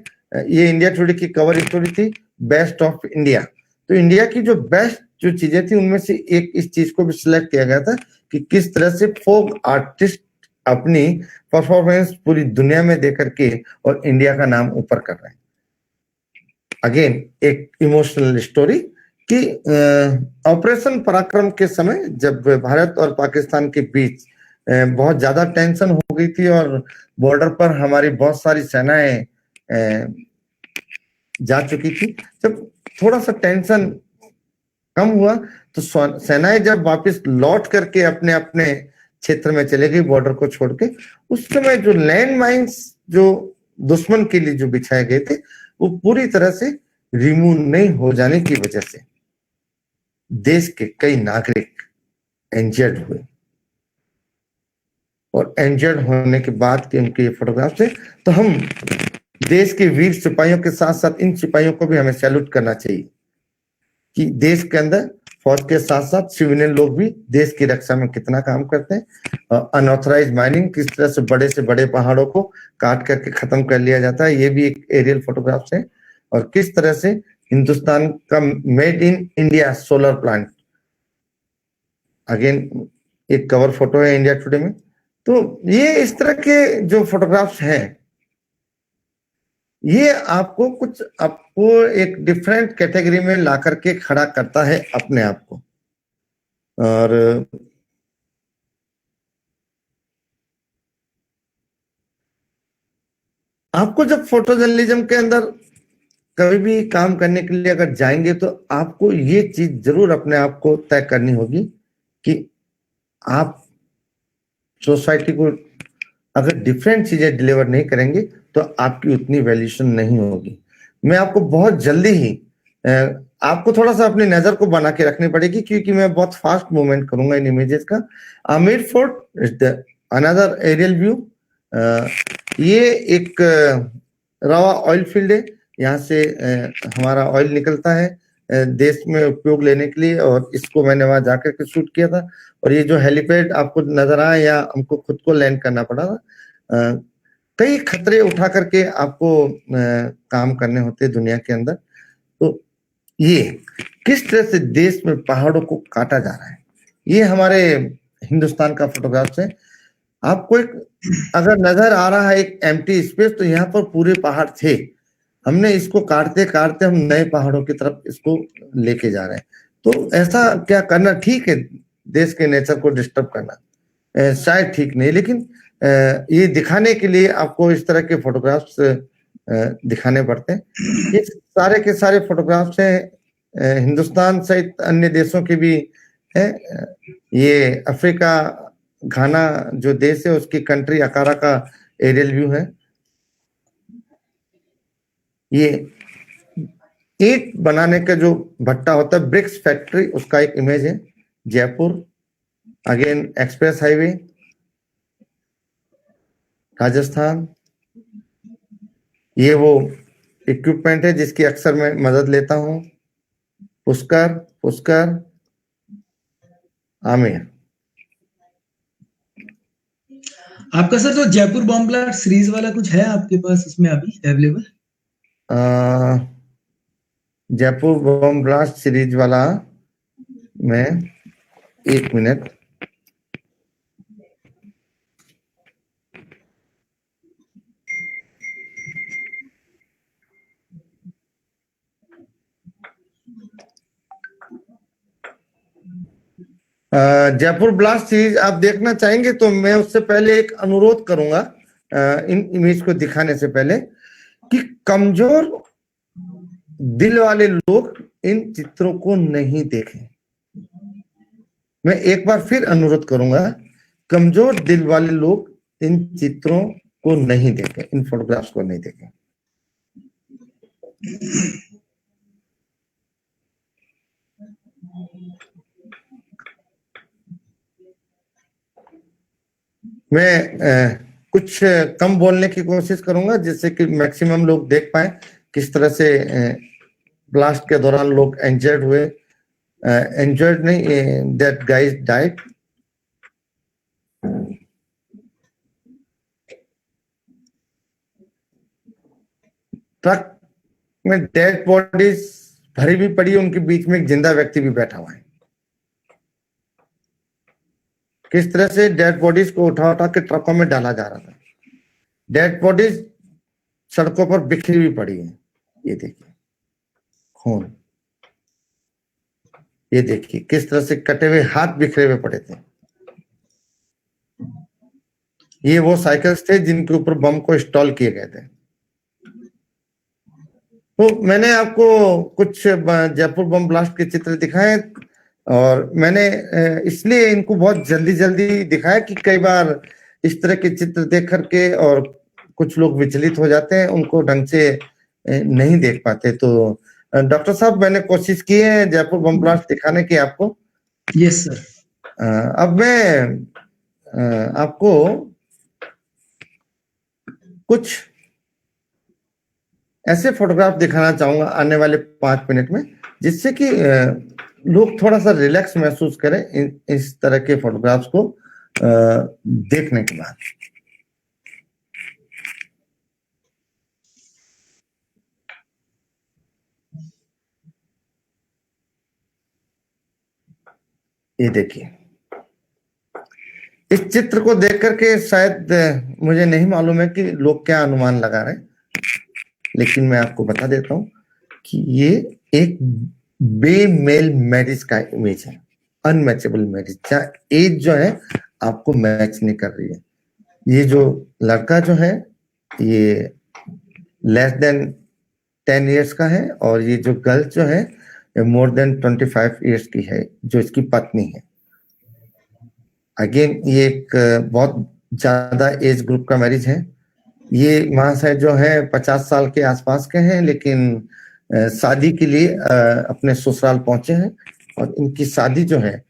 ये इंडिया टुडे की कवर स्टोरी थी, बेस्ट ऑफ इंडिया। तो इंडिया की जो बेस्ट जो चीजें थी उनमें से एक इस चीज को भी सिलेक्ट किया गया था कि किस तरह से फोक आर्टिस्ट अपनी परफॉर्मेंस पूरी दुनिया में दे करके और इंडिया का नाम ऊपर कर रहे हैं। अगेन एक इमोशनल स्टोरी कि ऑपरेशन पराक्रम के समय जब भारत और पाकिस्तान के बीच बहुत ज्यादा टेंशन हो गई थी और बॉर्डर पर हमारी बहुत सारी सेनाएं जा चुकी थी, जब थोड़ा सा टेंशन कम हुआ तो सेनाएं जब वापस लौट करके अपने अपने क्षेत्र में चले गई बॉर्डर को छोड़ के, उस समय जो लैंड माइन्स जो दुश्मन के लिए जो बिछाए गए थे वो पूरी तरह से रिमूव नहीं हो जाने की वजह से देश के कई नागरिक इंजर्ड हुए। और इंजर्ड होने के बाद के उनके फोटोग्राफ थे, तो हम देश के वीर सिपाहियों के साथ साथ इन सिपाहियों को भी हमें सैल्यूट करना चाहिए कि देश के अंदर फौज के साथ साथ सिविलियन लोग भी देश की रक्षा में कितना काम करते हैं। अनऑथराइज माइनिंग किस तरह से बड़े पहाड़ों को काट करके खत्म कर लिया जाता है, ये भी एक एरियल फोटोग्राफ्स है। और किस तरह से हिंदुस्तान का made in India solar plant, again एक कवर फोटो है इंडिया टुडे में। तो ये इस तरह के जो फोटोग्राफ्स हैं, ये आपको एक डिफरेंट कैटेगरी में ला करके खड़ा करता है अपने आप को। और आपको जब फोटो जर्नलिज्म के अंदर कभी भी काम करने के लिए अगर जाएंगे तो आपको ये चीज जरूर अपने आप को तय करनी होगी कि आप सोसाइटी को अगर डिफरेंट चीजें डिलीवर नहीं करेंगे तो आपकी उतनी वैल्यूएशन नहीं होगी। मैं आपको बहुत जल्दी ही आपको थोड़ा सा अपनी नजर को बना के रखनी पड़ेगी क्योंकि मैं बहुत फास्ट मूवमेंट करूंगा इन इमेजेस का। Amer fort is the another aerial view. ये एक रवा ऑयल फील्ड है, यहाँ से हमारा ऑयल निकलता है देश में उपयोग लेने के लिए, और इसको मैंने वहां जाकर के शूट किया था। और ये जो हेलीपैड आपको नजर आया, या हमको खुद को लैंड करना पड़ा था। कई खतरे उठा करके आपको काम करने होते हैं दुनिया के अंदर। तो ये किस तरह से देश में पहाड़ों को काटा जा रहा है, ये हमारे हिंदुस्तान का फोटोग्राफ है। आपको एक अगर नजर आ रहा है एक एम्प्टी स्पेस, तो यहाँ पर पूरे पहाड़ थे, हमने इसको काटते काटते हम नए पहाड़ों की तरफ इसको लेके जा रहे हैं। तो ऐसा क्या करना ठीक है, देश के नेचर को डिस्टर्ब करना शायद ठीक नहीं, लेकिन ये दिखाने के लिए आपको इस तरह के फोटोग्राफ्स दिखाने पड़ते हैं। ये सारे के सारे फोटोग्राफ्स हैं हिंदुस्तान सहित अन्य देशों के भी हैं। ये अफ्रीका घाना जो देश है उसकी कंट्री अकारा का एरियल व्यू है। ये ईंट बनाने का जो भट्टा होता है, ब्रिक्स फैक्ट्री, उसका एक इमेज है Jaipur. Again express highway Rajasthan. ये वो इक्विपमेंट है जिसकी अक्सर मैं मदद लेता हूं। पुष्कर आमिर। आपका सर जो जयपुर बॉम्ब ब्लास्ट सीरीज वाला कुछ है आपके पास इसमें अभी available? Jaipur bomb blast series वाला में 1 मिनट। जयपुर ब्लास्ट सीरीज आप देखना चाहेंगे तो मैं उससे पहले एक अनुरोध करूंगा इन इमेज को दिखाने से पहले कि कमजोर दिल वाले लोग इन चित्रों को नहीं देखें। मैं एक बार फिर अनुरोध करूंगा, कमजोर दिल वाले लोग इन चित्रों को नहीं देखें, इन फोटोग्राफ्स को नहीं देखें। मैं कुछ कम बोलने की कोशिश करूंगा जिससे कि मैक्सिमम लोग देख पाए किस तरह से ब्लास्ट के दौरान लोग इंजर्ड हुए। इंजर्ड नहीं, दैट गाइज डाइड। ट्रक में डेड बॉडीज भरी भी पड़ी, उनके बीच में एक जिंदा व्यक्ति भी बैठा हुआ है। किस तरह से डेड बॉडीज को उठा उठा के ट्रकों में डाला जा रहा था। डेड बॉडीज सड़कों पर बिखरी हुई पड़ी है, ये देखिए खून। ये देखिए किस तरह से कटे हुए हाथ बिखरे हुए पड़े थे। ये वो साइकिल्स थे जिनके ऊपर बम को इंस्टॉल किए गए थे। तो मैंने आपको कुछ जयपुर बम ब्लास्ट के चित्र दिखाए, और मैंने इसलिए इनको बहुत जल्दी जल्दी दिखाया कि कई बार इस तरह के चित्र देख करके और कुछ लोग विचलित हो जाते हैं, उनको ढंग से नहीं देख पाते। तो डॉक्टर साहब, मैंने कोशिश की है जयपुर बम ब्लास्ट दिखाने की आपको। Yes sir. अब मैं आपको कुछ ऐसे फोटोग्राफ दिखाना चाहूंगा आने वाले 5 मिनट में, जिससे कि लोग थोड़ा सा रिलैक्स महसूस करें इस तरह के फोटोग्राफ्स को देखने के बाद। ये देखिए, इस चित्र को देख करके शायद मुझे नहीं मालूम है कि लोग क्या अनुमान लगा रहे हैं, लेकिन मैं आपको बता देता हूं कि ये एक बेमेल मैरिज का इमेज है, अनमैचेबल मैरिज, जहाँ एज जो है आपको मैच नहीं कर रही है। ये जो लड़का जो है ये लेस देन 10 इयर्स का है, और ये जो गर्ल जो है मोर देन 25 इयर्स की है, जो इसकी पत्नी है। अगेन ये एक बहुत ज्यादा एज ग्रुप का मैरिज है। ये महाशय जो है 50 साल के आसपास के हैं, लेकिन शादी के लिए अपने ससुराल पहुंचे हैं, और इनकी शादी जो है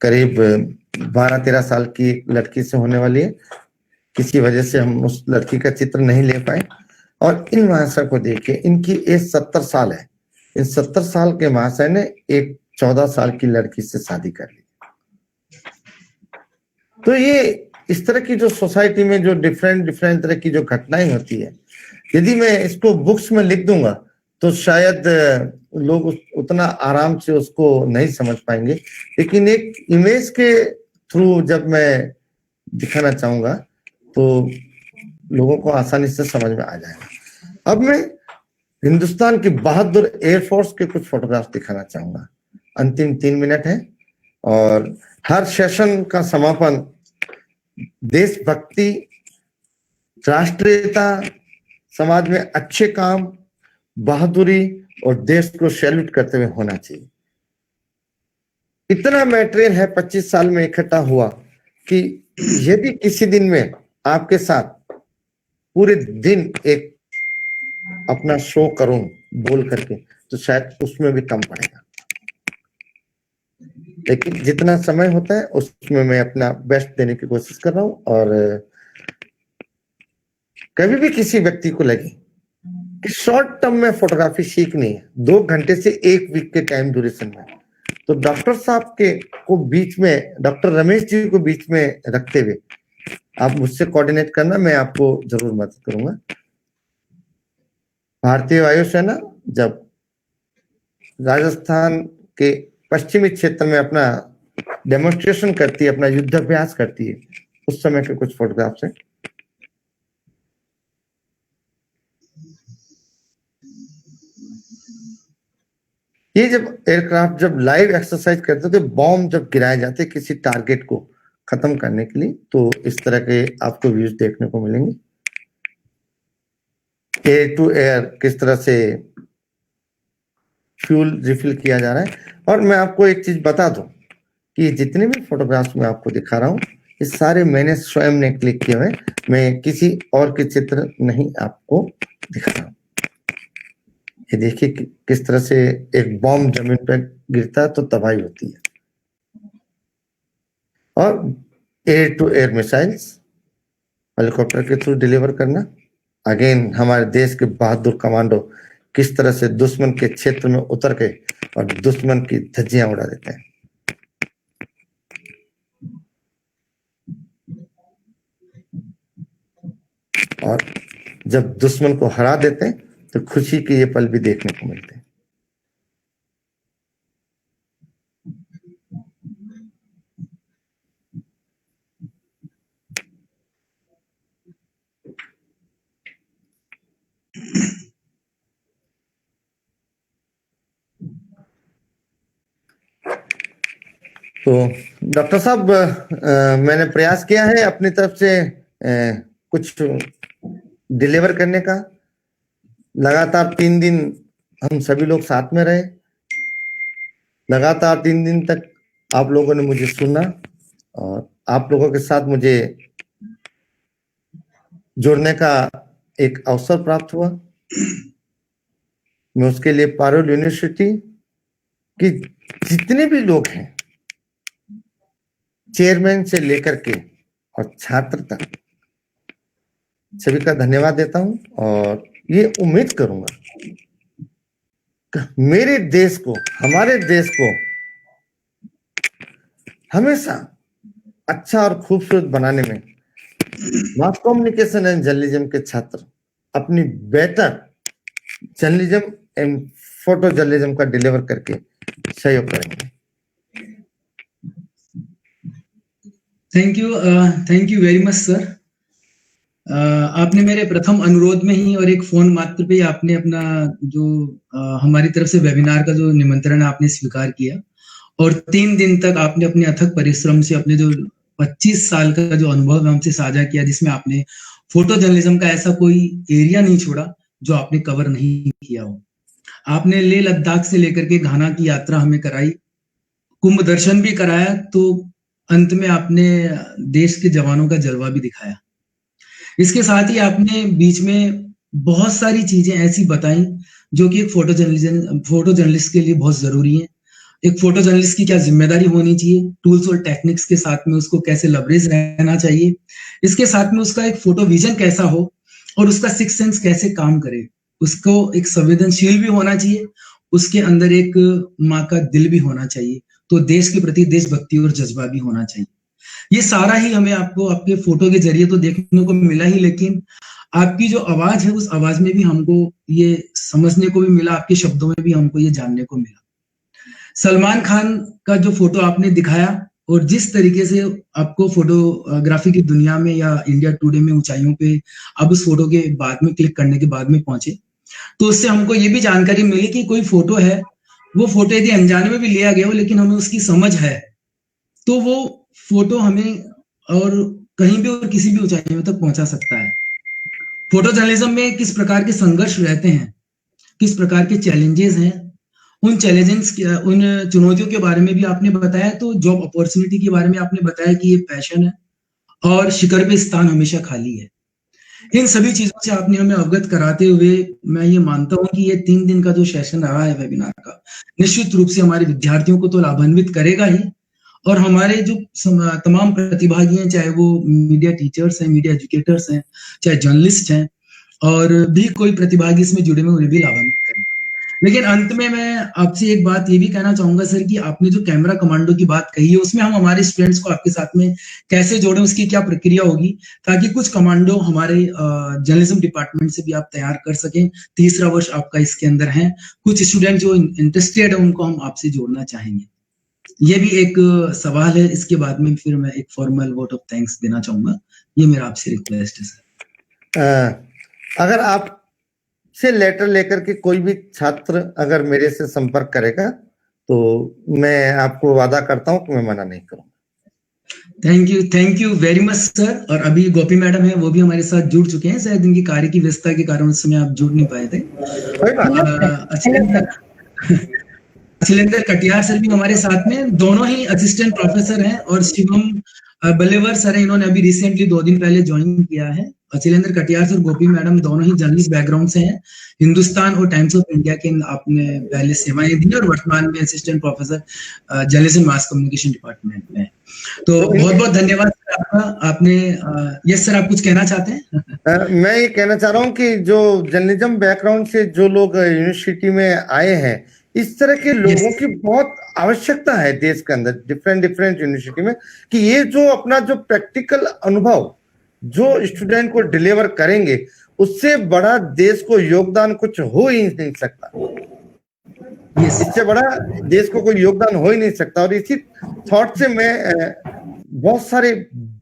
करीब 12-13 साल की लड़की से होने वाली है। किसी वजह से हम उस लड़की का चित्र नहीं ले पाए। और इन महाशय को देखिए, इनकी एज 70 साल है। इन 70 साल के महाशय ने एक 14 साल की लड़की से शादी कर ली। तो ये इस तरह की जो सोसाइटी में जो डिफरेंट डिफरेंट तरह की जो घटनाएं होती है, यदि मैं इसको बुक्स में लिख दूंगा तो शायद लोग उतना आराम से उसको नहीं समझ पाएंगे, लेकिन एक इमेज के थ्रू जब मैं दिखाना चाहूंगा तो लोगों को आसानी से समझ में आ जाएगा। अब मैं हिंदुस्तान की बहादुर एयरफोर्स के कुछ फोटोग्राफ दिखाना चाहूंगा। अंतिम 3 मिनट है, और हर सेशन का समापन देशभक्ति, राष्ट्रीयता, समाज में अच्छे काम, बहादुरी और देश को सैल्यूट करते हुए होना चाहिए। इतना मटेरियल है 25 साल में इकट्ठा हुआ कि यदि किसी दिन में आपके साथ पूरे दिन एक अपना शो करूं बोल करके, तो शायद उसमें भी कम पड़ेगा, लेकिन जितना समय होता है उसमें मैं अपना बेस्ट देने की कोशिश कर रहा हूं। और कभी भी किसी व्यक्ति को लगे कि शॉर्ट टर्म में फोटोग्राफी सीखनी है, 2 घंटे से 1 वीक के टाइम ड्यूरेशन में, तो डॉक्टर साहब के को बीच में, डॉक्टर रमेश जी को बीच में रखते हुए आप मुझसे कोऑर्डिनेट करना, मैं आपको जरूर मदद करूंगा। भारतीय वायुसेना जब राजस्थान के पश्चिमी क्षेत्र में अपना डेमोन्स्ट्रेशन करती है, अपना युद्धाभ्यास करती है, उस समय के कुछ फोटोग्राफ्स हैं। ये जब एयरक्राफ्ट जब लाइव एक्सरसाइज करते थे, बॉम्ब जब गिराए जाते किसी टारगेट को खत्म करने के लिए, तो इस तरह के आपको व्यूज देखने को मिलेंगे। एयर टू एयर किस तरह से फ्यूल रिफिल किया जा रहा है। और मैं आपको एक चीज बता दूं कि जितने भी फोटोग्राफ्स मैं आपको दिखा रहा हूं, ये सारे मैंने स्वयं ने क्लिक किए हुए, मैं किसी और के चित्र नहीं आपको दिखा रहा हूं। ये देखिए किस तरह से एक बॉम्ब जमीन पर गिरता है तो तबाही होती है। और air to air missiles helicopter के थ्रू डिलीवर करना, अगेन हमारे देश के बहादुर कमांडो किस तरह से दुश्मन के क्षेत्र में उतर के और दुश्मन की धज्जियां उड़ा देते हैं। और जब दुश्मन को हरा देते हैं तो खुशी के ये पल भी देखने को मिलते हैं। तो डॉक्टर साहब, मैंने प्रयास किया है अपनी तरफ से कुछ डिलीवर करने का। लगातार 3 दिन हम सभी लोग साथ में रहे। लगातार 3 दिन तक आप लोगों ने मुझे सुना और आप लोगों के साथ मुझे जुड़ने का एक अवसर प्राप्त हुआ। मैं उसके लिए पारुल यूनिवर्सिटी कि जितने भी लोग हैं, चेयरमैन से लेकर के और छात्र तक, सभी का धन्यवाद देता हूं और ये उम्मीद करूंगा कि मेरे देश को, हमारे देश को हमेशा अच्छा और खूबसूरत बनाने में मास कम्युनिकेशन एंड जर्नलिज्म के छात्र अपनी better journalism and photo journalism का डिलीवर करके सहयोग करेंगे। Thank you very much sir. आपने मेरे प्रथम अनुरोध में ही और एक फोन मात्र पे आपने अपना जो हमारी तरफ से वेबिनार का जो निमंत्रण आपने स्वीकार किया और 3 दिन तक आपने अपने अथक परिश्रम से अपने जो 25 साल का जो अनुभव हमसे साझा किया, जिसमें आपने फोटो जर्नलिज्म का ऐसा कोई एरिया नहीं छोड़ा जो आपने कवर नहीं किया हो। आपने लेह लद्दाख से लेकर के घाना की यात्रा हमें कराई, कुंभ दर्शन भी कराया, तो अंत में आपने देश के जवानों का जलवा भी दिखाया। इसके साथ ही आपने बीच में बहुत सारी चीजें ऐसी बताई जो कि एक फोटो जर्नलिस्ट के लिए बहुत जरूरी है। एक फोटो जर्नलिस्ट की क्या जिम्मेदारी होनी चाहिए, टूल्स और टेक्निक्स के साथ में उसको कैसे लबरेज रहना चाहिए, इसके साथ में उसका एक फोटो विजन कैसा हो और उसका सिक्स सेंस कैसे काम करे, उसको एक संवेदनशील भी होना चाहिए, उसके अंदर एक माँ का दिल भी होना चाहिए, तो देश के प्रति देशभक्ति और जज्बा भी होना चाहिए। ये सारा ही हमें आपको आपके फोटो के जरिए तो देखने को मिला ही, लेकिन आपकी जो आवाज है उस आवाज में भी हमको ये समझने को भी मिला, आपके शब्दों में भी हमको ये जानने को मिला। सलमान खान का जो फोटो आपने दिखाया और जिस तरीके से आपको फोटोग्राफी की दुनिया में या इंडिया टुडे में ऊंचाइयों पे अब उस फोटो के बाद में क्लिक करने के बाद में पहुंचे, तो उससे हमको ये भी जानकारी मिली कि कोई फोटो है, वो फोटो यदि अनजाने में भी लिया गया हो लेकिन हमें उसकी समझ है, तो वो फोटो हमें और कहीं भी और किसी भी ऊंचाइयों तक पहुंचा सकता है। फोटो जर्नलिज्म में किस प्रकार के संघर्ष रहते हैं, किस प्रकार के चैलेंजेस हैं, उन चुनौतियों के बारे में भी आपने बताया। तो जॉब अपॉर्चुनिटी के बारे में आपने बताया कि ये पैशन है और शिखर पे स्थान हमेशा खाली है। इन सभी चीजों से आपने हमें अवगत कराते हुए मैं ये मानता हूं कि ये 3 दिन का जो सेशन रहा है वेबिनार का, निश्चित रूप से हमारे विद्यार्थियों को तो लाभान्वित करेगा ही, और हमारे जो तमाम प्रतिभागी हैं, चाहे वो मीडिया टीचर्स हैं, मीडिया एजुकेटर्स हैं, चाहे जर्नलिस्ट हैं, और भी कोई प्रतिभागी इसमें जुड़े हुए, उन्हें भी लाभान्वित करेंगे। लेकिन अंत में मैं आपसे एक बात ये भी कहना चाहूंगा सर कि आपने जो कैमरा कमांडो की बात कही है, उसमें हम हमारे स्टूडेंट्स को आपके साथ में कैसे जोड़ें, उसकी क्या प्रक्रिया होगी, ताकि कुछ कमांडो हमारे जर्नलिज्म डिपार्टमेंट से भी आप तैयार कर सकें। 3रा वर्ष आपका इसके अंदर है, कुछ स्टूडेंट जो इंटरेस्टेड है उनको हम आपसे जोड़ना चाहेंगे। ये भी एक सवाल है, इसके बाद में फिर मैं एक फॉर्मल वोट ऑफ थैंक्स देना चाहूंगा। ये मेरा आपसे रिक्वेस्ट है सर। अगर आप से लेटर लेकर के कोई भी छात्र अगर मेरे से संपर्क करेगा तो मैं आपको वादा करता हूं कि मैं मना नहीं करूंगा। Thank you very much sir. और अभी गोपी मैडम है, वो भी हमारे साथ जुड़ चुके हैं, शायद इनकी कार्य की व्यस्तता के कारण उस समय आप जुड़ नहीं पाए थे। अखिलेंद्र कटियार सर भी हमारे साथ में, दोनों ही असिस्टेंट प्रोफेसर हैं, और शिवम बलेवर सर है, इन्होंने अभी रिसेंटली 2 दिन पहले ज्वाइन किया है। अखिलेंद्र कटियार सर, गोपी मैडम दोनों ही जर्नलिस्ट बैकग्राउंड से हैं, हिंदुस्तान और टाइम्स ऑफ इंडिया के आपने पहले सेवाएं दी और वर्तमान में assistant professor journalism mass communication department में। तो बहुत बहुत धन्यवाद सर आपका। आपने यस सर, आप कुछ कहना चाहते हैं? मैं ये कहना चाह रहा हूँ कि जो जर्नलिज्म बैकग्राउंड से जो लोग यूनिवर्सिटी में आए हैं, इस तरह के लोगों की बहुत आवश्यकता है देश के अंदर, डिफरेंट यूनिवर्सिटी में, कि ये जो अपना जो प्रैक्टिकल अनुभव जो स्टूडेंट को डिलीवर करेंगे, उससे बड़ा देश को योगदान कुछ हो ही नहीं सकता। इससे बड़ा देश को कोई योगदान हो ही नहीं सकता। और इसी थॉट से मैं बहुत सारे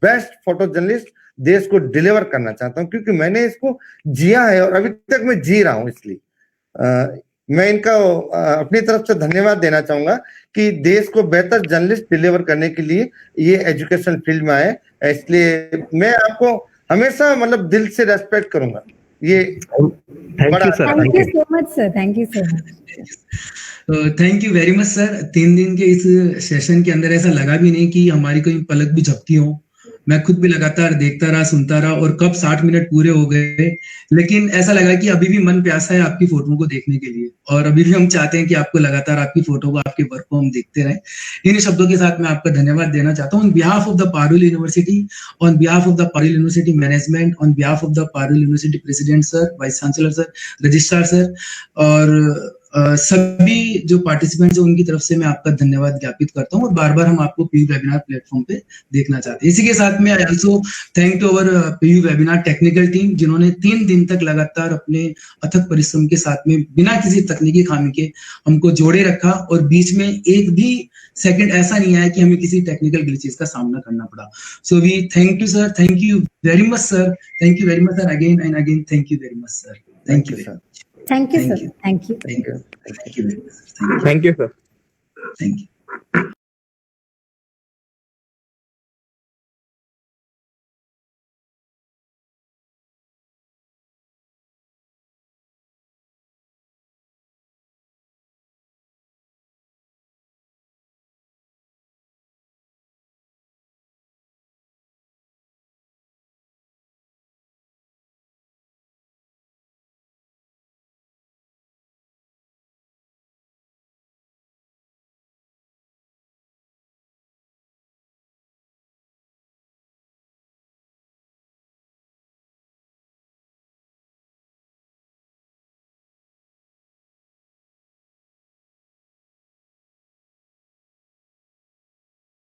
बेस्ट फोटो जर्नलिस्ट देश को डिलीवर करना चाहता हूं, क्योंकि मैंने इसको जिया है और अभी तक मैं जी रहा हूं। इसलिए मैं इनका अपनी तरफ से धन्यवाद देना चाहूंगा कि देश को बेहतर जर्नलिस्ट डिलीवर करने के लिए ये एजुकेशन फील्ड में आए। इसलिए मैं आपको हमेशा मतलब दिल से रेस्पेक्ट करूंगा। ये thank you sir. Thank you so much sir, thank you so much. Thank you very much sir. 3 दिन के इस सेशन के अंदर ऐसा लगा भी नहीं कि हमारी कोई पलक भी झपकी हो। मैं खुद भी लगातार देखता रहा, सुनता रहा और कब 60 मिनट पूरे हो गए, लेकिन ऐसा लगा कि अभी भी मन प्यासा है आपकी फोटो को देखने के लिए और अभी भी हम चाहते हैं कि आपको लगातार आपकी फोटो को, आपके वर्क को हम देखते रहें। इन शब्दों के साथ मैं आपका धन्यवाद देना चाहता हूँ on behalf of the Parul university, on behalf of the Parul university management, on behalf of the Parul university president sir, vice chancellor sir, registrar sir और सभी जो पार्टिसिपेंट्स हैं उनकी तरफ से मैं आपका धन्यवाद ज्ञापित करता हूं और बार बार हम आपको पीयू वेबिनार प्लेटफॉर्म पे देखना चाहते हैं। इसी के साथ में I also thank to our PU webinar technical team, जिन्होंने 3 दिन तक लगातार अपने अथक परिश्रम के साथ में बिना किसी तकनीकी खामी के हमको जोड़े रखा और बीच में एक भी सेकंड ऐसा नहीं आया कि हमें किसी टेक्निकल ग्लिचेस का सामना करना पड़ा। So we thank you sir, thank you very much sir, thank you very much sir, again and again thank you very much sir, thank you sir, thank you sir, thank you, thank you, thank you very much sir, thank you sir, thank you.